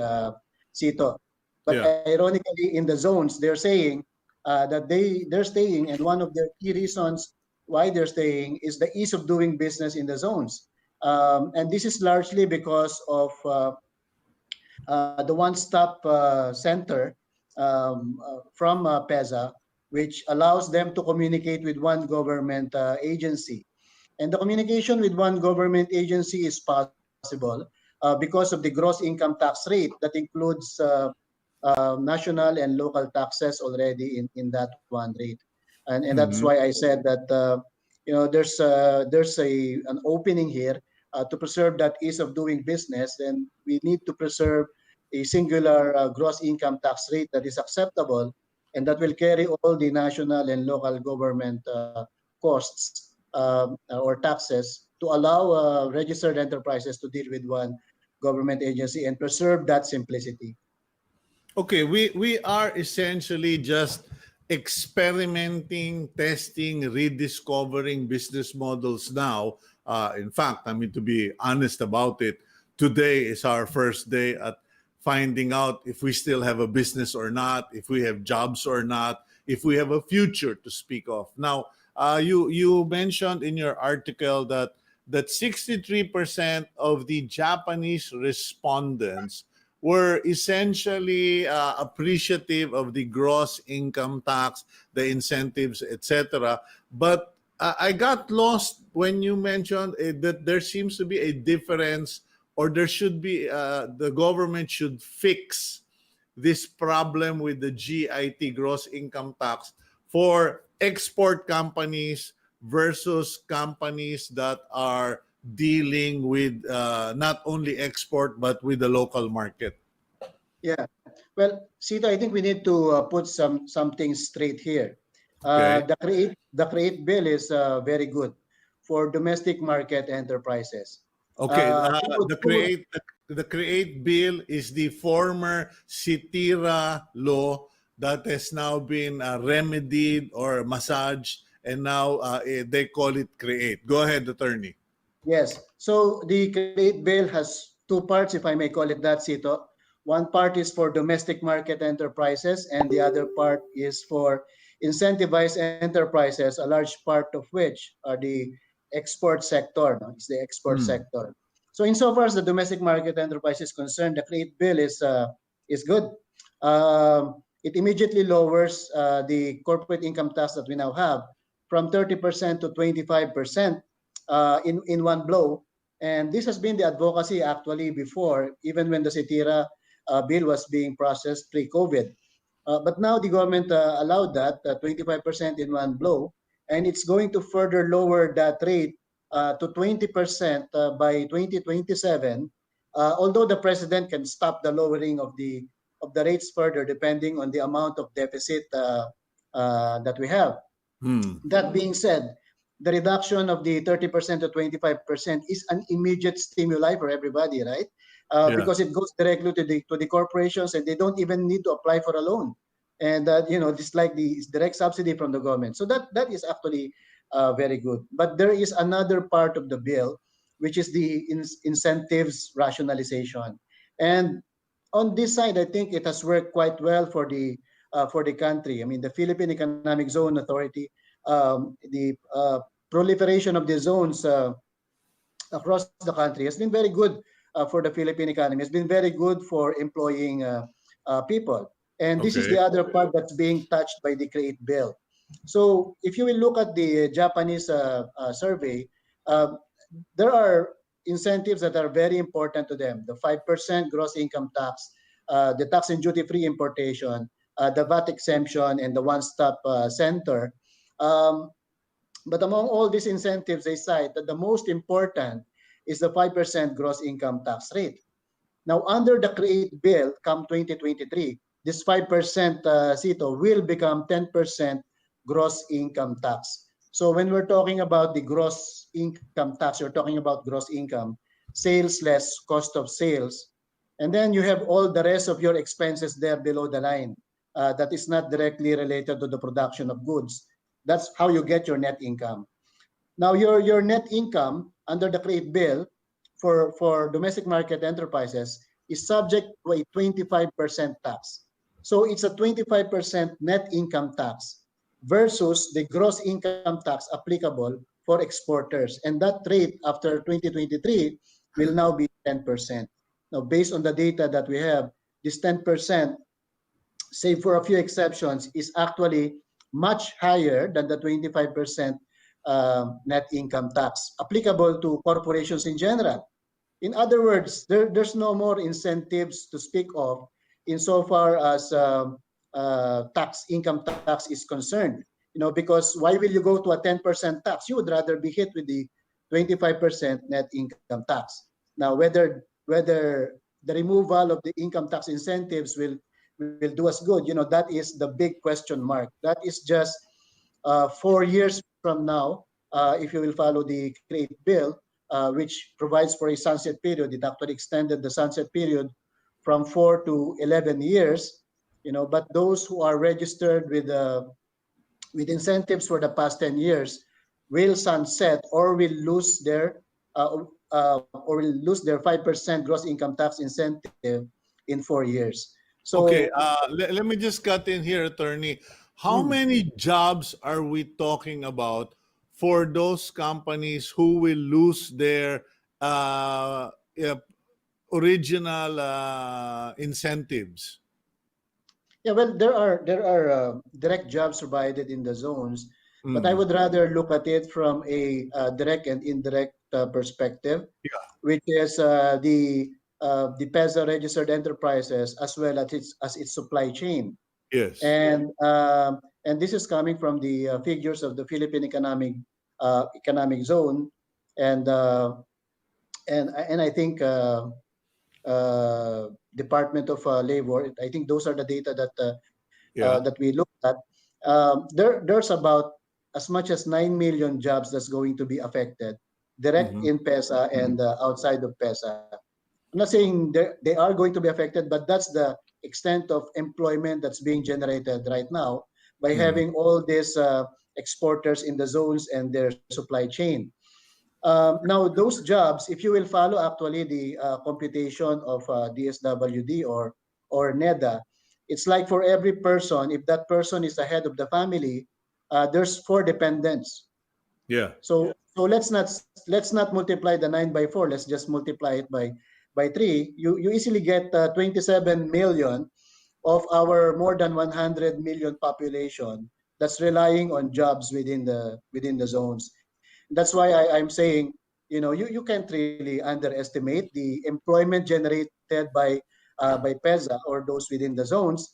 Cito. But Yeah. ironically, in the zones, they're saying that they're staying, and one of their key reasons why they're staying is the ease of doing business in the zones. And this is largely because of the one-stop center from PEZA, which allows them to communicate with one government agency. And the communication with one government agency is possible because of the gross income tax rate that includes national and local taxes already in that one rate. And that's Mhm. why I said that there's an opening here to preserve that ease of doing business. Then we need to preserve a singular gross income tax rate that is acceptable and that will carry all the national and local government costs or taxes to allow registered enterprises to deal with one government agency and preserve that simplicity. Okay, we are essentially just experimenting, testing, rediscovering business models now. In fact, I mean, to be honest about it, today is our first day at finding out if we still have a business or not, if we have jobs or not, if we have a future to speak of. Now, you mentioned in your article that 63% of the Japanese respondents were essentially appreciative of the gross income tax, the incentives, etc. But I got lost when you mentioned that there seems to be a difference, or there should be the government should fix this problem with the GIT, gross income tax, for export companies versus companies that are dealing with not only export but with the local market. Yeah. Well, Sito, I think we need to put some things straight here. Okay. The create bill is very good for domestic market enterprises. Okay. We would The create bill is the former Sitira law that has now been remedied or massaged, and now they call it create. Go ahead, attorney. Yes. So the create bill has two parts, if I may call it that, Sito. One part is for domestic market enterprises, and the other part is for incentivized enterprises, a large part of which are the export sector. No? It's the export Hmm. sector. So insofar as the domestic market enterprise is concerned, the create bill is good. It immediately lowers the corporate income tax that we now have from 30% to 25% in one blow. And this has been the advocacy actually before, even when the Cetira bill was being processed pre-COVID. But now the government allowed that 25% in one blow, and it's going to further lower that rate to 20% by 2027. Although the president can stop the lowering of the rates further, depending on the amount of deficit that we have. Hmm. That being said, the reduction of the 30% to 25% is an immediate stimuli for everybody, right? Yeah. Because it goes directly to the corporations, and they don't even need to apply for a loan. And it's like the direct subsidy from the government. So that is actually very good. But there is another part of the bill, which is the incentives rationalization. And on this side, I think it has worked quite well for the country. I mean, the Philippine Economic Zone Authority, the proliferation of the zones across the country has been very good for the Philippine economy. It's been very good for employing people. And this is Okay. the other part that's being touched by the Create Bill. So if you will look at the Japanese survey, uh, there are incentives that are very important to them. The 5% gross income tax, the tax and duty-free importation, the VAT exemption, and the one-stop center. Um, but among all these incentives, they cite that the most important is the 5% gross income tax rate. Now, under the Create Bill, come 2023, this 5% CITO will become 10% gross income tax. So when we're talking about the gross income tax, you're talking about gross income, sales less cost of sales, and then you have all the rest of your expenses there below the line that is not directly related to the production of goods. That's how you get your net income. Now, your net income under the Create Bill for domestic market enterprises is subject to a 25% tax. So it's a 25% net income tax versus the gross income tax applicable for exporters. And that rate after 2023 will now be 10%. Now, based on the data that we have, this 10%, save for a few exceptions, is actually much higher than the 25% net income tax applicable to corporations in general. In other words, there's no more incentives to speak of insofar as income tax is concerned. Because why will you go to a 10% tax? You would rather be hit with the 25% net income tax. Now, whether the removal of the income tax incentives will do us good, that is the big question mark. That is just 4 years from now, if you will follow the CREATE bill, which provides for a sunset period. It actually extended the sunset period from 4 to 11 years. But those who are registered with incentives for the past 10 years will sunset or will lose their 5% gross income tax incentive in 4 years. So, Okay, let me just cut in here, attorney. How many jobs are we talking about for those companies who will lose their original incentives? yeah, well, there are direct jobs provided in the zones, but I Mm. would rather look at it from a direct and indirect perspective, Yeah. which is the PEZA registered enterprises as well as its supply chain. Yes. And this is coming from the figures of the Philippine Economic Zone, and I think Department of Labor. I think those are the data Yeah. that we looked at. There's about as much as 9 million jobs that's going to be affected, direct Mhm. in PESA and outside of PESA. I'm not saying they are going to be affected, but that's the extent of employment that's being generated right now by Mhm. having all these exporters in the zones and their supply chain. Now, those jobs, if you will follow actually the computation of DSWD or NEDA, it's like for every person, if that person is the head of the family, there's 4 dependents. Yeah. So let's not multiply the 9 by 4. Let's just multiply it by 3. You easily get 27 million of our more than 100 million population that's relying on jobs within the zones. That's why I'm saying, you can't really underestimate the employment generated by PEZA or those within the zones.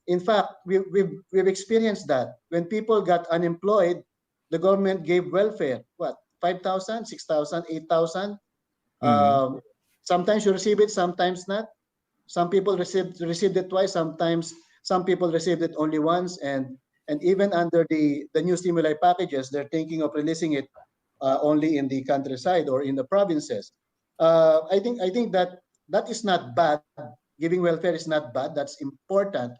In fact, we've experienced that when people got unemployed, the government gave welfare. What, 5,000, 6,000, 8,000? Mhm. Sometimes you receive it, sometimes not. Some people received it twice. Sometimes some people received it only once, and even under the new stimuli packages, they're thinking of releasing it only in the countryside or in the provinces. I think that is not bad. Giving welfare is not bad. That's important,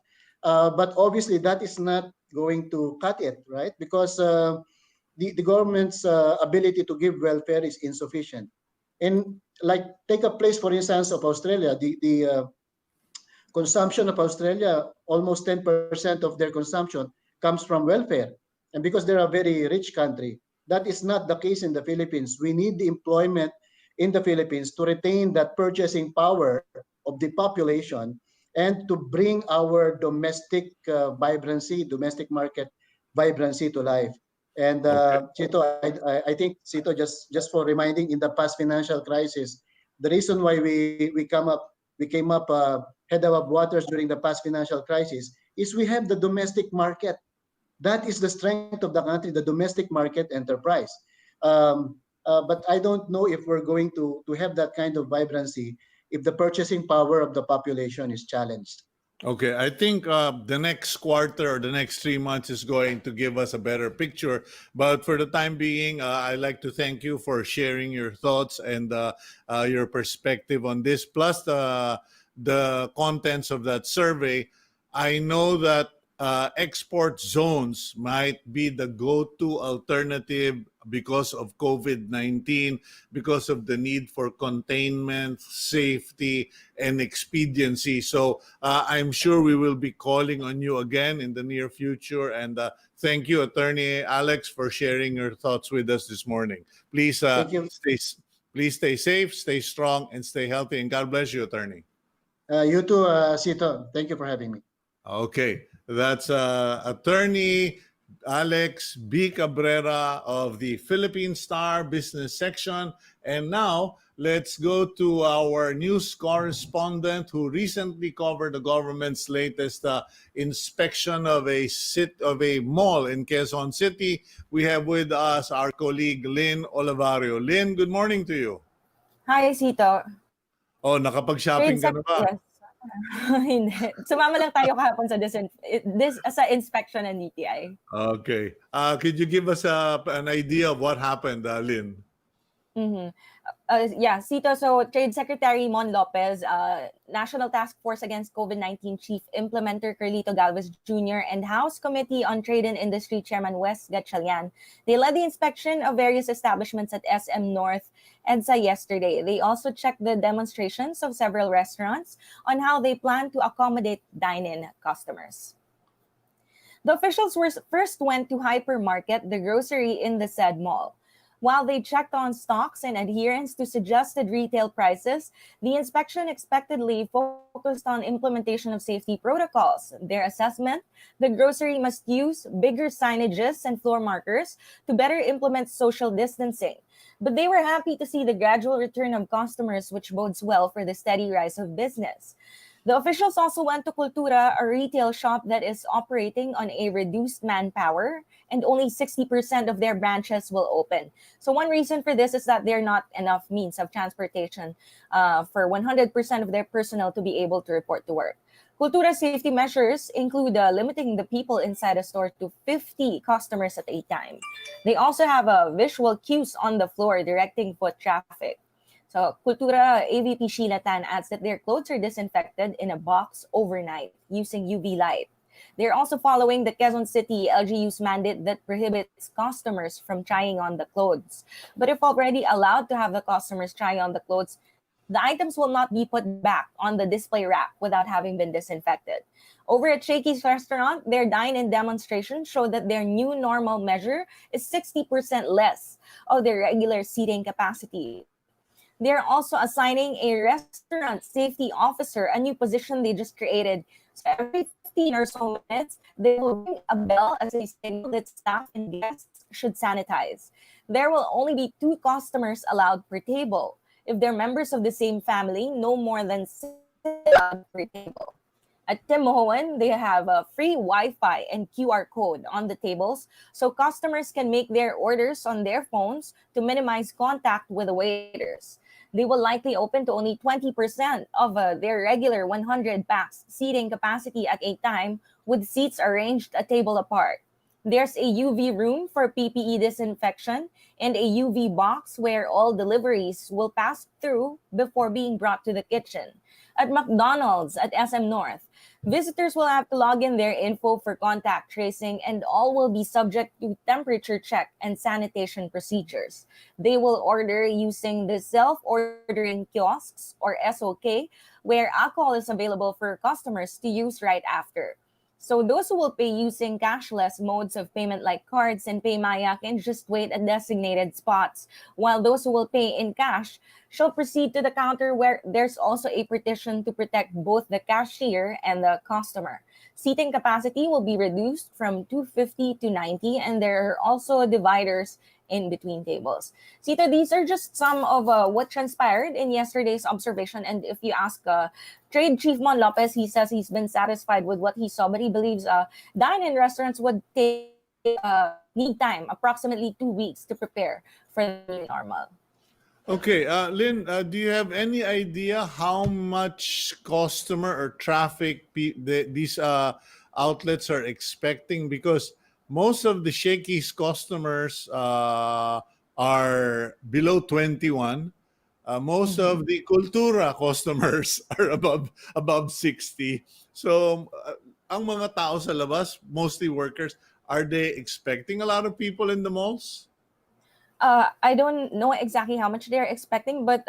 but obviously that is not going to cut it, right? Because the government's ability to give welfare is insufficient. And like take a place, for instance, of Australia, the consumption of Australia, almost 10% of their consumption comes from welfare. And because they're a very rich country, that is not the case in the Philippines. We need the employment in the Philippines to retain that purchasing power of the population and to bring our domestic market vibrancy to life. And Okay. Cito, I think Cito, just for reminding, in the past financial crisis, the reason why we came up head above waters during the past financial crisis is we have the domestic market. That is the strength of the country, the domestic market enterprise. But I don't know if we're going to have that kind of vibrancy if the purchasing power of the population is challenged. Okay, I think the next quarter or the next 3 months is going to give us a better picture. But for the time being, I'd like to thank you for sharing your thoughts and your perspective on this, plus the contents of that survey. I know that export zones might be the go-to alternative because of COVID-19, because of the need for containment, safety, and expediency. So I'm sure we will be calling on you again in the near future. And thank you, Attorney Alex, for sharing your thoughts with us this morning. Please Thank you. please stay safe, stay strong, and stay healthy. And God bless you, Attorney. You too, Cito. Thank you for having me. Okay, that's Attorney Alex B. Cabrera of the Philippine Star Business Section. And now let's go to our news correspondent who recently covered the government's latest inspection of a mall in Quezon City. We have with us our colleague Lynn Olivario. Lynn, good morning to you. Hi, Cito. Oh, nakapag-shopping ka na ba? Yes. Hindi. Sumama lang tayo kahapon sa sa inspection ng DTI. Okay. Could you give us an idea of what happened, Lynn? Mm-hmm. Yeah, Cito, so Trade Secretary Mon Lopez, National Task Force Against COVID-19 Chief Implementer Carlito Galvez Jr., and House Committee on Trade and Industry Chairman Wes Gatchalian, they led the inspection of various establishments at SM North EDSA yesterday. They also checked the demonstrations of several restaurants on how they plan to accommodate dine-in customers. The officials first went to Hypermarket, the grocery in the said mall. While they checked on stocks and adherence to suggested retail prices, the inspection expectedly focused on implementation of safety protocols. Their assessment, the grocery must use bigger signages and floor markers to better implement social distancing. But they were happy to see the gradual return of customers, which bodes well for the steady rise of business. The officials also went to Cultura, a retail shop that is operating on a reduced manpower, and only 60% of their branches will open. So one reason for this is that there are not enough means of transportation for 100% of their personnel to be able to report to work. Cultura safety measures include limiting the people inside a store to 50 customers at a time. They also have visual cues on the floor directing foot traffic. So Cultura AVP Sheila Tan adds that their clothes are disinfected in a box overnight using UV light. They're also following the Quezon City LGU's mandate that prohibits customers from trying on the clothes. But if already allowed to have the customers try on the clothes, the items will not be put back on the display rack without having been disinfected. Over at Shakey's restaurant, their dine-in demonstration showed that their new normal measure is 60% less of their regular seating capacity. They're also assigning a restaurant safety officer, a new position they just created. So every 15 or so minutes, they will ring a bell as a signal that staff and guests should sanitize. There will only be 2 customers allowed per table. If they're members of the same family, no more than 6 allowed per table. At Tim Mohoan, they have a free Wi-Fi and QR code on the tables so customers can make their orders on their phones to minimize contact with the waiters. They will likely open to only 20% of their regular 100 packs seating capacity at a time, with seats arranged a table apart. There's a UV room for PPE disinfection and a UV box where all deliveries will pass through before being brought to the kitchen. At McDonald's at SM North, visitors will have to log in their info for contact tracing, and all will be subject to temperature check and sanitation procedures. They will order using the self-ordering kiosks or SOK, where alcohol is available for customers to use right after. So those who will pay using cashless modes of payment like cards and PayMaya can just wait at designated spots, while those who will pay in cash shall proceed to the counter, where there's also a partition to protect both the cashier and the customer. Seating capacity will be reduced from 250 to 90, and there are also dividers in between tables. Cito, these are just some of what transpired in yesterday's observation. And if you ask Trade Chief Mon Lopez, he says he's been satisfied with what he saw, but he believes dine-in restaurants would need time, approximately 2 weeks, to prepare for the new normal. Okay, Lynn, do you have any idea how much customer or traffic these outlets are expecting? Because most of the Shakey's customers are below 21. Most of the Cultura customers are above 60. So ang mga tao sa labas, mostly workers, are they expecting a lot of people in the malls? I don't know exactly how much they're expecting, but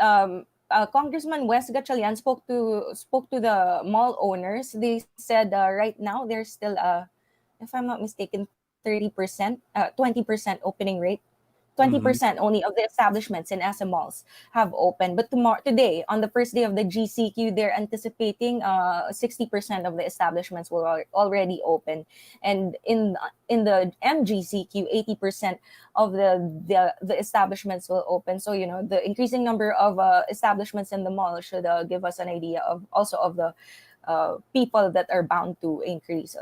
Congressman Wes Gatchalian spoke to the mall owners. They said right now there's still if I'm not mistaken, 30%, 20% opening rate. 20% only of the establishments in SM malls have opened. But today, on the first day of the GCQ, they're anticipating 60% of the establishments will already open. And in the MGCQ, 80% of the establishments will open. So, the increasing number of establishments in the mall should give us an idea of also of the people that are bound to increase,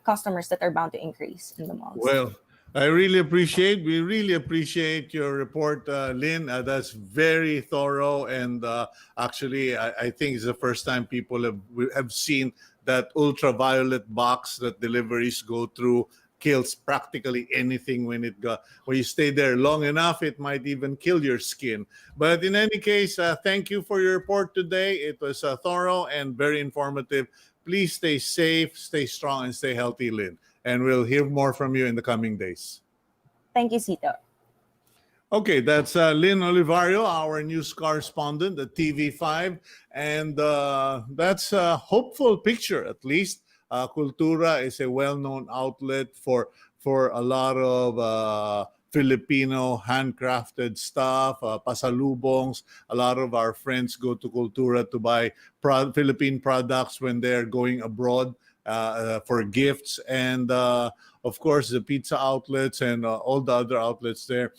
customers that are bound to increase in the malls. Well, we really appreciate your report, Lynn. That's very thorough, and actually, I think it's the first time people have seen that ultraviolet box that deliveries go through. Kills practically anything when you stay there long enough. It might even kill your skin. But in any case, thank you for your report today. It was thorough and very informative. Please stay safe, stay strong, and stay healthy, Lynn. And we'll hear more from you in the coming days. Thank you, Cito. Okay, that's Lynn Olivario, our news correspondent at TV5. And that's a hopeful picture, at least. Cultura is a well-known outlet for a lot of Filipino handcrafted stuff, pasalubongs. A lot of our friends go to Cultura to buy Philippine products when they're going abroad. For gifts, and of course the pizza outlets and all the other outlets there.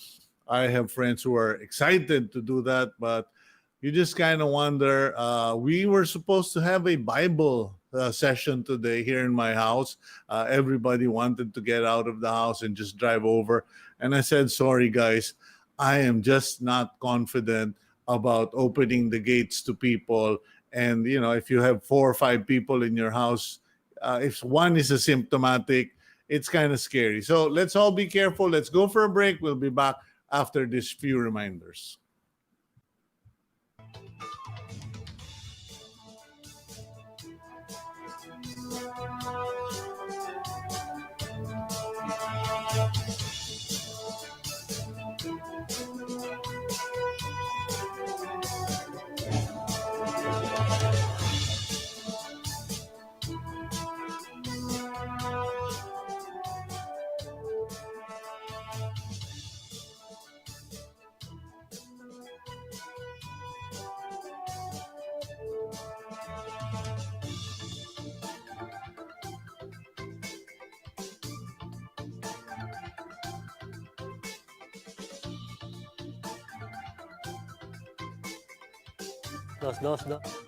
I have friends who are excited to do that, but you just kind of wonder. We were supposed to have a Bible session today here in my house. Everybody wanted to get out of the house and just drive over, and I said, sorry guys, I am just not confident about opening the gates to people. And if you have 4 or 5 people in your house, if one is asymptomatic, it's kind of scary. So let's all be careful. Let's go for a break. We'll be back after these few reminders. Dos. Siete.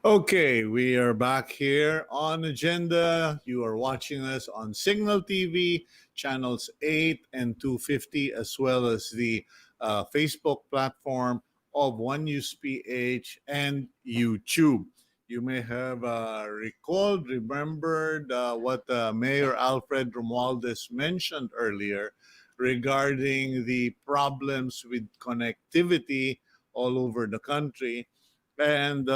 Okay, we are back here on Agenda. You are watching us on Signal TV, channels 8 and 250, as well as the Facebook platform of One News PH and YouTube. You may have remembered what Mayor Alfred Romualdez mentioned earlier regarding the problems with connectivity all over the country, and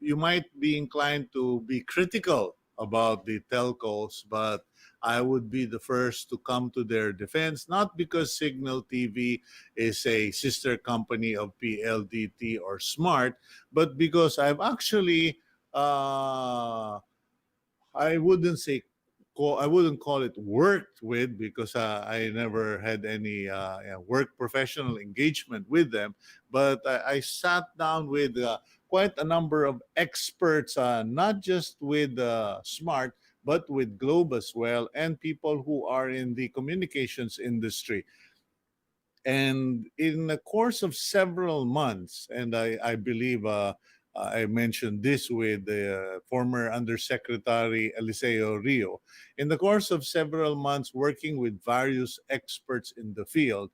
you might be inclined to be critical about the telcos, but I would be the first to come to their defense, not because Signal TV is a sister company of PLDT or Smart, but because I've actually I wouldn't say I wouldn't call it worked with, because I never had any work professional engagement with them. But I sat down with quite a number of experts, not just with Smart, but with Globe as well, and people who are in the communications industry. And in the course of several months, and I believe I mentioned this with the former Undersecretary Eliseo Rio, in the course of several months working with various experts in the field,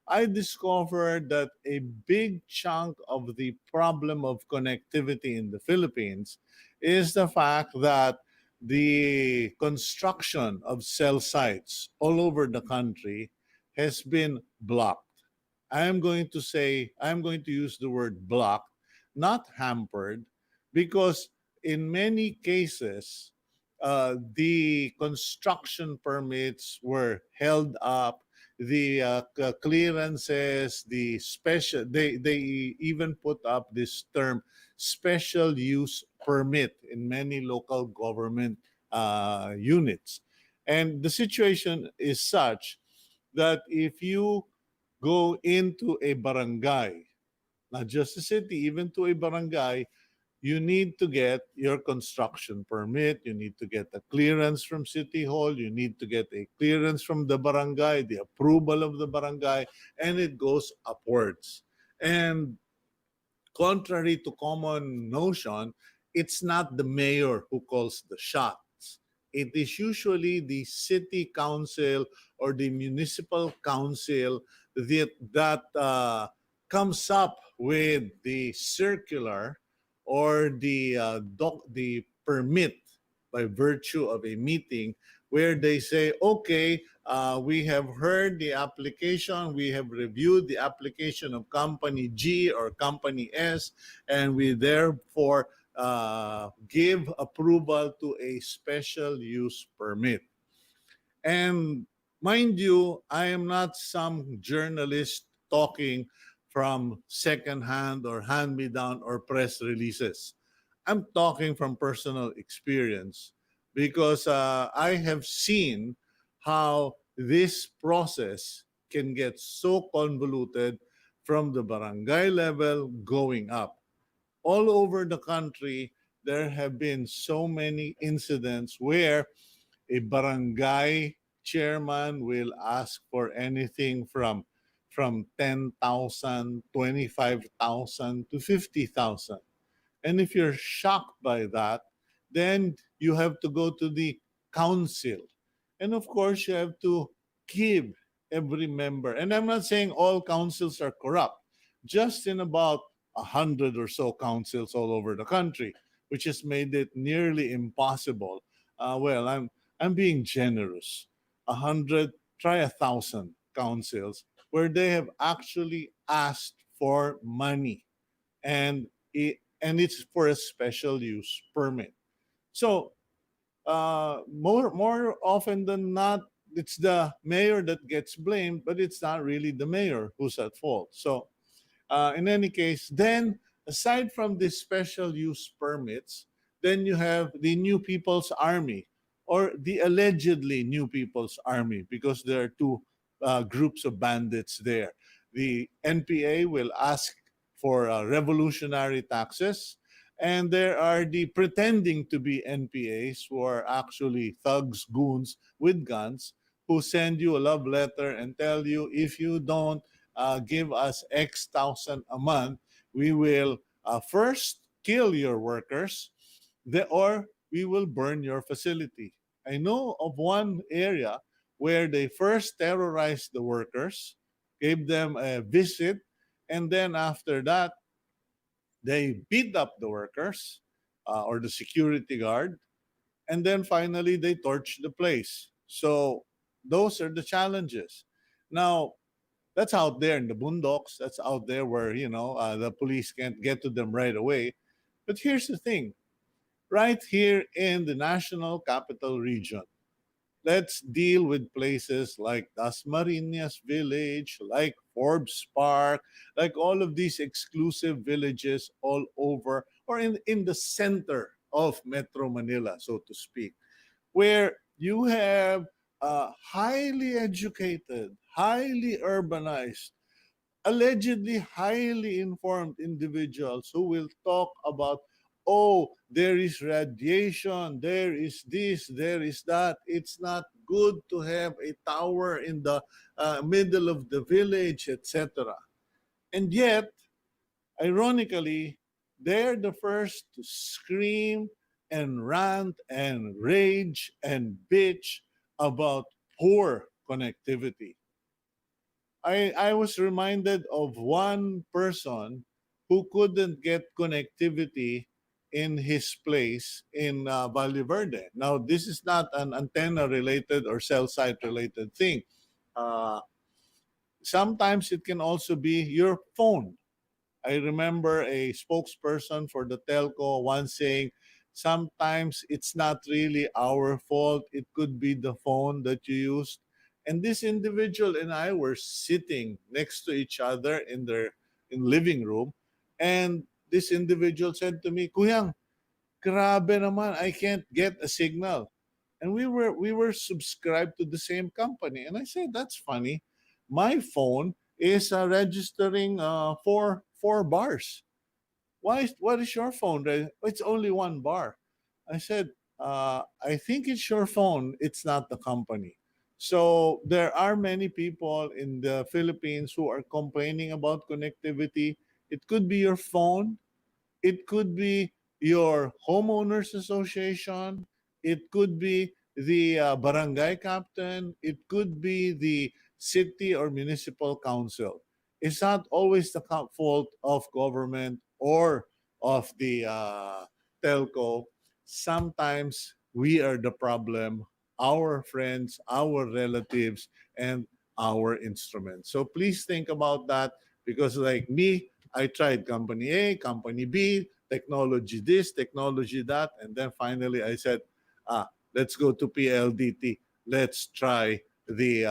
I discovered that a big chunk of the problem of connectivity in the Philippines is the fact that the construction of cell sites all over the country has been blocked. I'm going to use the word blocked, not hampered, because in many cases, the construction permits were held up, the clearances, the special, they even put up this term special use permit in many local government units. And the situation is such that if you go into a barangay, not just a city, even to a barangay, you need to get your construction permit. You need to get a clearance from City Hall. You need to get a clearance from the barangay, the approval of the barangay, and it goes upwards. And contrary to common notion, it's not the mayor who calls the shots. It is usually the city council or the municipal council that comes up with the circular or the permit by virtue of a meeting where they say, okay, we have heard the application, we have reviewed the application of company G or company S, and we therefore give approval to a special use permit. And mind you, I am not some journalist talking from secondhand or hand me down or press releases. I'm talking from personal experience because I have seen how this process can get so convoluted from the barangay level going up. All over the country, there have been so many incidents where a barangay chairman will ask for anything from 10,000, 25,000 to 50,000. And if you're shocked by that, then you have to go to the council. And of course, you have to give every member. And I'm not saying all councils are corrupt, just in about 100 or so councils all over the country, which has made it nearly impossible. I'm being generous. 100, try 1,000 councils where they have actually asked for money, and it's for a special use permit. So more often than not, it's the mayor that gets blamed, but it's not really the mayor who's at fault. So in any case, then aside from the special use permits, then you have the New People's Army or the allegedly New People's Army, because there are two groups of bandits there. The NPA will ask for revolutionary taxes, and there are the pretending to be NPAs who are actually thugs, goons with guns who send you a love letter and tell you if you don't give us X thousand a month, we will first kill your workers, or we will burn your facility. I know of one area where they first terrorized the workers, gave them a visit, and then after that, they beat up the workers or the security guard, and then finally they torched the place. So those are the challenges. Now, that's out there in the boondocks. That's out there where, the police can't get to them right away. But here's the thing. Right here in the National Capital Region, let's deal with places like Dasmariñas Village, like Forbes Park, like all of these exclusive villages all over, or in the center of Metro Manila, so to speak, where you have highly educated, highly urbanized, allegedly highly informed individuals who will talk about, oh, there is radiation, there is this, there is that. It's not good to have a tower in the middle of the village, etc. And yet, ironically, they're the first to scream and rant and rage and bitch about poor connectivity. I was reminded of one person who couldn't get connectivity in his place in Valle Verde. Now, this is not an antenna related or cell site related thing. Uh, sometimes it can also be your phone. I remember a spokesperson for the telco once saying, sometimes it's not really our fault. It could be the phone that you used. And this individual and I were sitting next to each other in living room. And this individual said to me, Kuyang, grabe naman, I can't get a signal. And we were subscribed to the same company. And I said, that's funny. My phone is registering four bars. What is your phone? It's only one bar. I said, I think it's your phone. It's not the company. So there are many people in the Philippines who are complaining about connectivity. It could be your phone. It could be your homeowners association. It could be the barangay captain. It could be the city or municipal council. It's not always the fault of government or of the telco. Sometimes we are the problem, our friends, our relatives, and our instruments. So please think about that, because like me, I tried company A, company B, technology this, technology that, and then finally I said, let's go to PLDT. Let's try the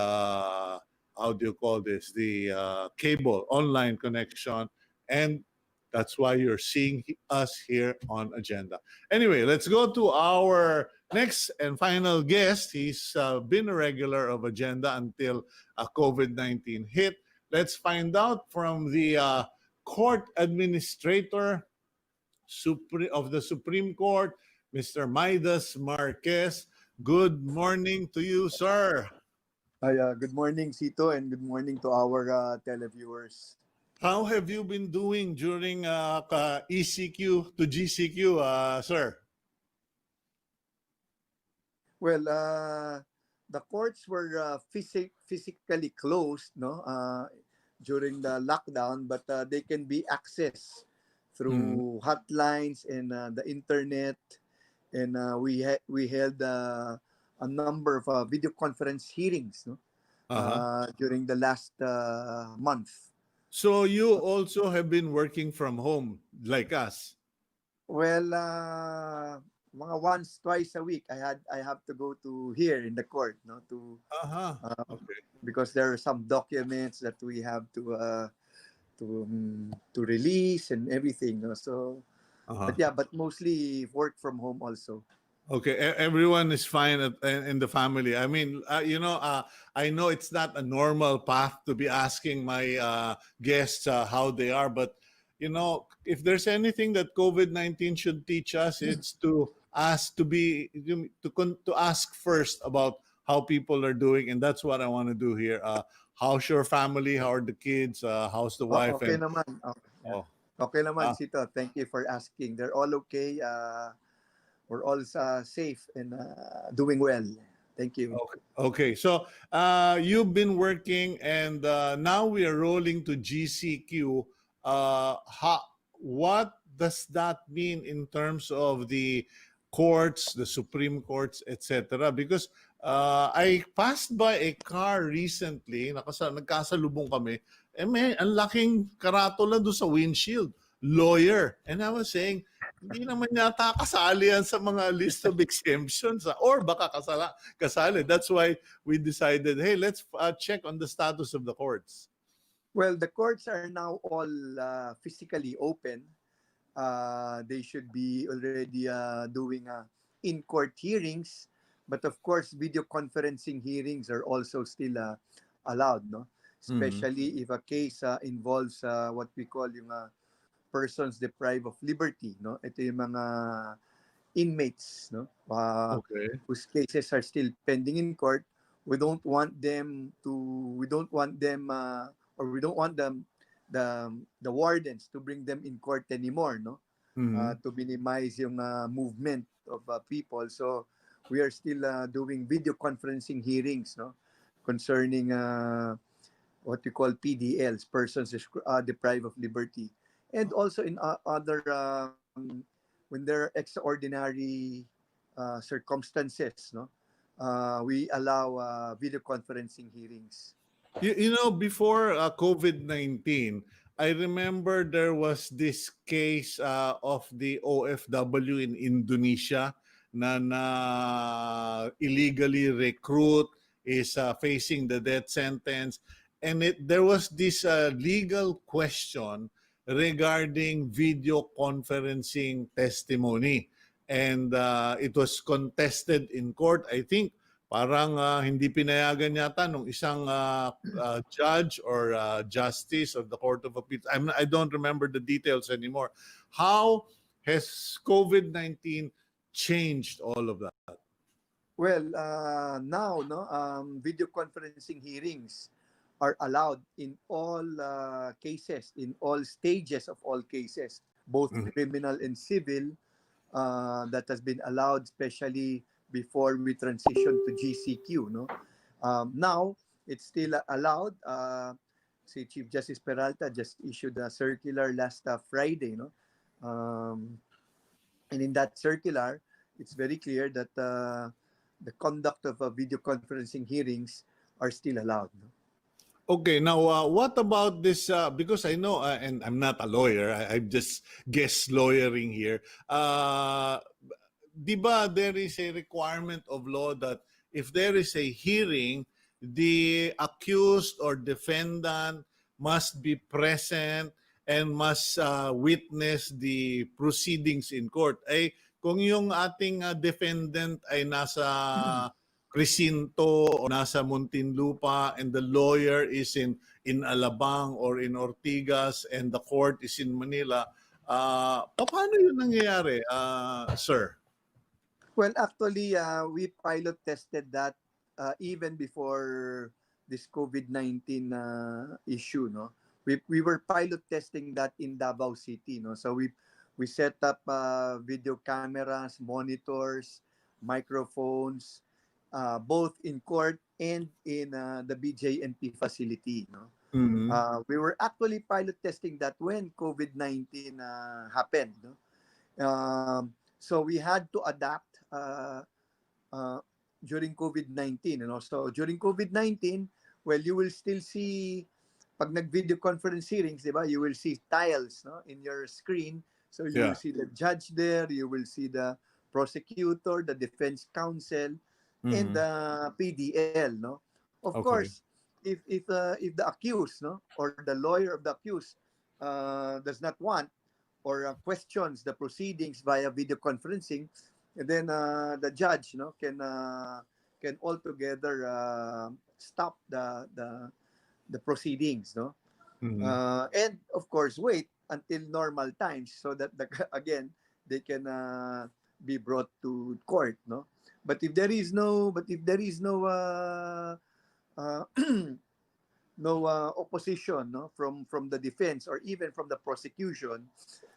how do you call this? The cable online connection, and that's why you're seeing us here on Agenda. Anyway, let's go to our next and final guest. He's been a regular of Agenda until COVID-19 hit. Let's find out from the court administrator of the Supreme Court, Mr. Midas Marquez. Good morning to you, sir. Hi, good morning, Cito, and good morning to our televiewers. How have you been doing during ECQ to GCQ, sir? Well, the courts were physically closed, no, during the lockdown, but they can be accessed through hotlines and the internet, and we held a number of video conference hearings, no, during the last month. So you also have been working from home like us. Well, mga once, twice a week, I have to go to here in the court, no, to Okay. because there are some documents that we have to release and everything, no? So, but yeah, but mostly work from home also. Okay, everyone is fine in the family. I mean, I know it's not a normal path to be asking my guests how they are, but if there's anything that COVID-19 should teach us, it's to ask to ask first about how people are doing, and that's what I want to do here. How's your family? How are the kids? How's the wife? Okay And naman. Okay, yeah. oh, Okay naman, uh, Sito. Thank you for asking. They're all okay. We're all safe and doing well. Thank you. Okay. Okay. So you've been working, and now we are rolling to GCQ. What does that mean in terms of the courts, the Supreme Courts, etc.? Because I passed by a car recently, nagkasalubong kami, may ang laking karatula doon sa windshield, lawyer. And I was saying, hindi naman yata kasali yan sa mga list of exemptions, or baka kasali. That's why we decided, hey, let's check on the status of the courts. Well, the courts are now all physically open. They should be already doing in-court hearings. But of course, video conferencing hearings are also still allowed, no? Especially if a case involves what we call yung persons deprived of liberty, no? Ito yung mga inmates, no? Okay. Whose cases are still pending in court. We don't want them, or we don't want them, the wardens to bring them in court anymore, no? To minimize yung movement of people. So we are still doing video conferencing hearings, no, concerning what we call PDLs, persons deprived of liberty, and also in other when there are extraordinary circumstances, no, we allow video conferencing hearings. You know, before COVID-19, I remember there was this case of the OFW in Indonesia na illegally recruit, is facing the death sentence. And there was this legal question regarding video conferencing testimony. And it was contested in court. I think parang hindi pinayagan yata nung isang judge or justice of the Court of Appeals. I don't remember the details anymore. How has COVID-19 changed all of that? Well, now, no, video conferencing hearings are allowed in all cases, in all stages of all cases, both Mhm. criminal and civil. That has been allowed, especially before we transition to GCQ. No, now it's still allowed. Si Chief Justice Peralta just issued a circular last Friday. No, and in that circular, it's very clear that the conduct of video conferencing hearings are still allowed. No? Okay, now what about this? Because I know, and I'm not a lawyer, I'm just guest lawyering here. Di ba there is a requirement of law that if there is a hearing, the accused or defendant must be present and must witness the proceedings in court. Eh, kung yung ating defendant ay nasa presinto o nasa Muntinlupa and the lawyer is in Alabang or in Ortigas and the court is in Manila, paano yun nangyayari, sir? Well, actually, we pilot tested that even before this COVID-19 issue. No, we were pilot testing that in Davao City. No, so we set up video cameras, monitors, microphones, both in court and in the BJNP facility. No, Mhm. we were actually pilot testing that when COVID-19 happened. No? So we had to adapt uh, during COVID-19. You know? So during COVID-19, well, you will still see, pag nag-video conference hearings, di ba, you will see tiles, no, in your screen. So you Yeah. will see the judge there, you will see the prosecutor, the defense counsel, and Mhm. the PDL. No? Of Okay. course, if the accused, no, or the lawyer of the accused does not want or questions the proceedings via video conferencing, and then the judge, can altogether stop the proceedings, no, Mhm. and of course wait until normal times so that again they can be brought to court, no. But if there is no uh, no opposition, no, from the defense or even from the prosecution,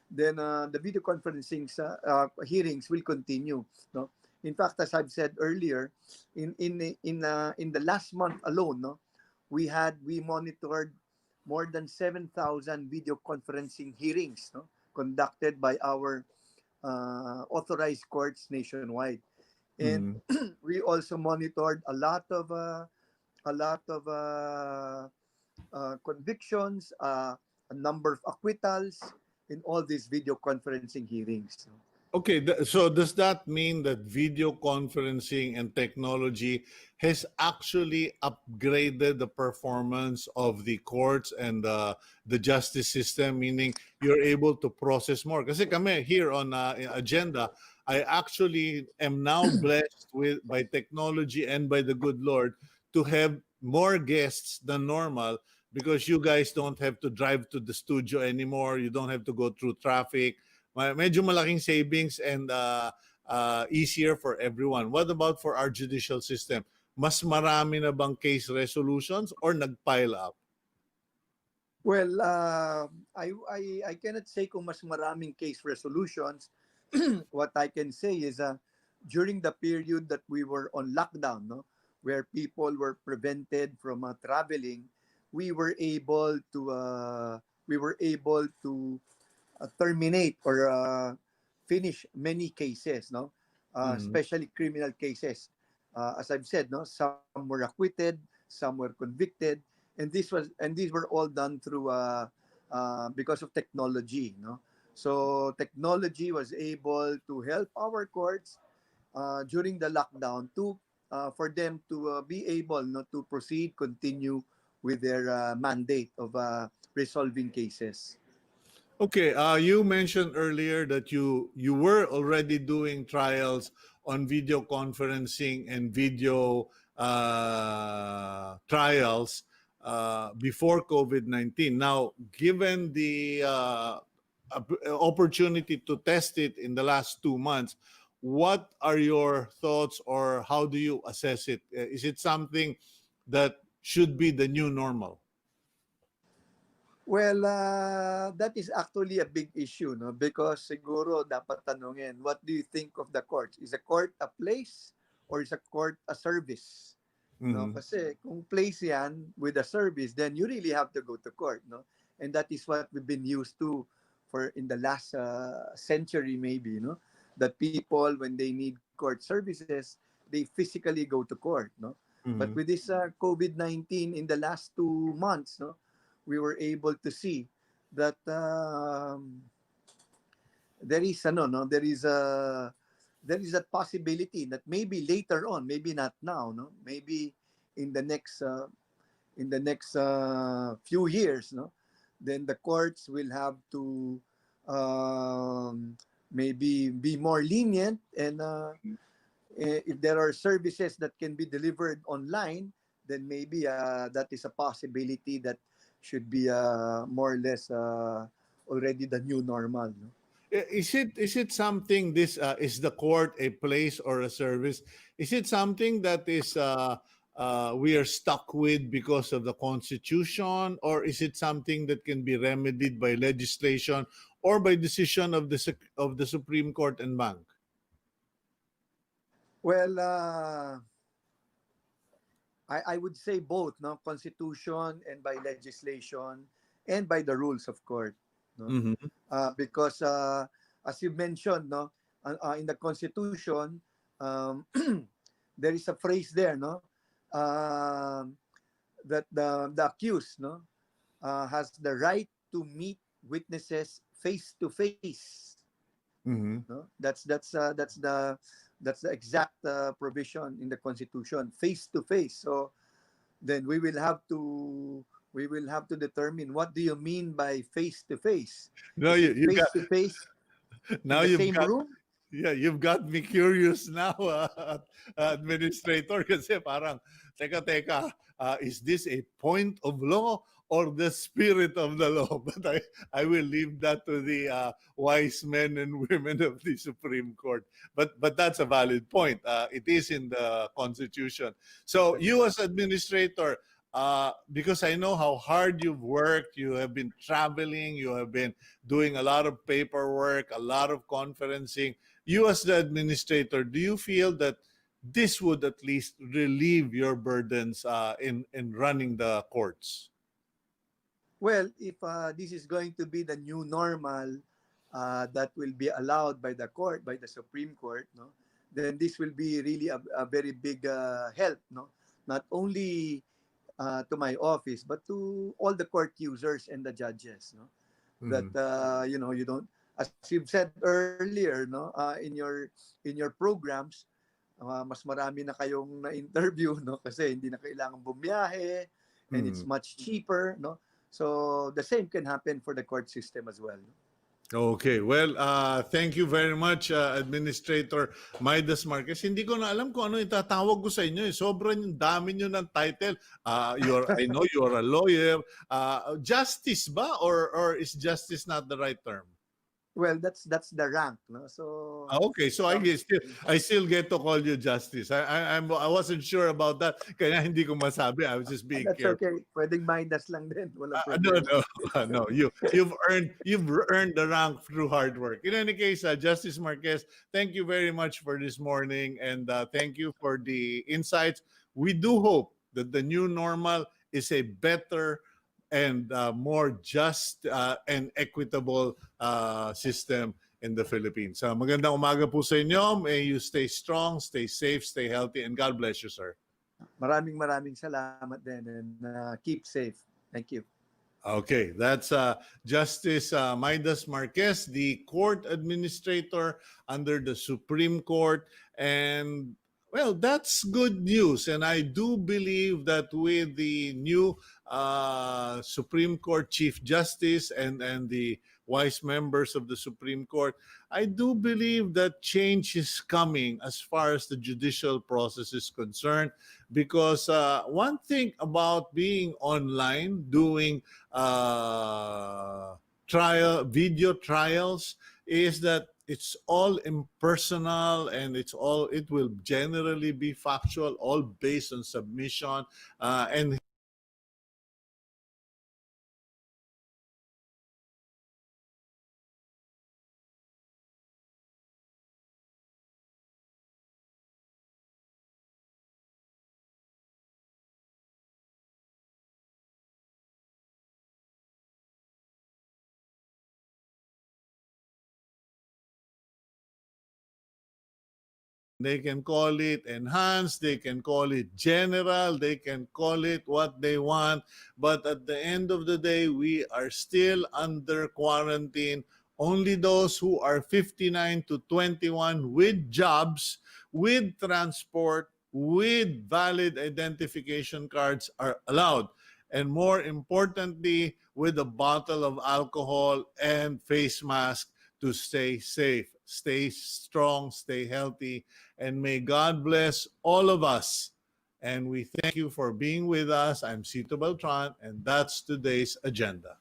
then the video conferencing hearings will continue. No, in fact, as I've said earlier, in the last month alone, no, we monitored more than 7,000 video conferencing hearings, no, conducted by our authorized courts nationwide, and Mhm. we also monitored a lot of convictions, a number of acquittals in all these video conferencing hearings. Okay, so does that mean that video conferencing and technology has actually upgraded the performance of the courts and the justice system, meaning you're able to process more? Kasi kami here on Agenda, I actually am now blessed by technology and by the good Lord to have more guests than normal because you guys don't have to drive to the studio anymore. You don't have to go through traffic. Medyo malaking savings and easier for everyone. What about for our judicial system? Mas marami na bang case resolutions or nagpile up? Well, I cannot say kung mas maraming case resolutions. What I can say is during the period that we were on lockdown, no, where people were prevented from traveling, we were able to terminate or finish many cases, no, Mhm. especially criminal cases. As I've said, no, some were acquitted, some were convicted, and these were all done through because of technology, no? So technology was able to help our courts during the lockdown to for them to be able, no, to proceed, continue with their mandate of resolving cases. Okay, you mentioned earlier that you were already doing trials on video conferencing and video trials before COVID-19. Now, given the opportunity to test it in the last 2 months, what are your thoughts, or how do you assess it? Is it something that should be the new normal? Well, that is actually a big issue, no? Because siguro dapat tanungin, what do you think of the courts? Is a court a place or is a court a service? No, Mhm. kasi kung place yan with a service, then you really have to go to court, no? And that is what we've been used to for in the last century, maybe, no? That people, when they need court services, they physically go to court, no? But Mhm. with this COVID-19 in the last 2 months, no, we were able to see that there is there is a possibility that maybe later on, maybe not now, no, maybe in the next few years, no, then the courts will have to maybe be more lenient, and if there are services that can be delivered online, then maybe that is a possibility that should be more or less already the new normal, no? Is it something, this is the court a place or a service? Is it something that is we are stuck with because of the Constitution, or is it something that can be remedied by legislation or by decision of the Supreme Court and Bank? Well, I would say both, no, constitution and by legislation and by the rules of court, no, Mm-hmm. because as you mentioned, no, in the constitution, there is a phrase there, no, um, that the accused, no, has the right to meet witnesses face to face, Mm-hmm. no. That's the exact provision in the constitution, face to face. So then we will have to determine, what do you mean by face to face? No, Is you, it you got face to face in now the you've same got room? Yeah, you've got me curious now, Administrator, kasi parang, teka, is this a point of law or the spirit of the law? But I will leave that to the wise men and women of the Supreme Court. But that's a valid point. It is in the Constitution. So you as administrator, because I know how hard you've worked, you have been traveling, you have been doing a lot of paperwork, a lot of conferencing. You as the administrator, do you feel that this would at least relieve your burdens in running the courts? Well, if this is going to be the new normal that will be allowed by the court, by the Supreme Court, no, then this will be really a very big help, no, not only to my office but to all the court users and the judges, no, that Mhm. you don't, as you've said earlier, no, in your programs, mas marami na kayong na interview, no, kasi hindi na kailangan bumiyahe, and it's Mhm. much cheaper, no. So the same can happen for the court system as well. Okay, well, thank you very much, Administrator Midas Marquez. Hindi ko na alam kung ano itatawag ko sa inyo. Sobrang dami nyo ng title. I know you're a lawyer. Justice ba? Or is justice not the right term? Well, that's the rank, no. So Okay, so some, I still get to call you Justice. I wasn't sure about that, kaya hindi ko masabi. I was just being that's careful. okay. Pwedeng Midas lang din, walang No, problema. no, no. You've earned the rank through hard work. In any case, Justice Marquez, thank you very much for this morning, and thank you for the insights. We do hope that the new normal is a better and more just and equitable system in the Philippines. Magandang umaga po sa inyo. May you stay strong, stay safe, stay healthy, and God bless you, sir. Maraming salamat din, and keep safe. Thank you. Okay, that's Justice Midas Marquez, the court administrator under the Supreme Court. And well, that's good news. And I do believe that with the new Supreme Court Chief Justice and the wise members of the Supreme Court, I do believe that change is coming as far as the judicial process is concerned. Because one thing about being online, doing video trials, is that it's all impersonal, and it will generally be factual, all based on submission, and they can call it enhanced, they can call it general, they can call it what they want. But at the end of the day, we are still under quarantine. Only those who are 59 to 21 with jobs, with transport, with valid identification cards are allowed. And more importantly, with a bottle of alcohol and face mask to stay safe, stay strong, stay healthy, and may God bless all of us. And we thank you for being with us. I'm Cito Beltran, and that's today's agenda.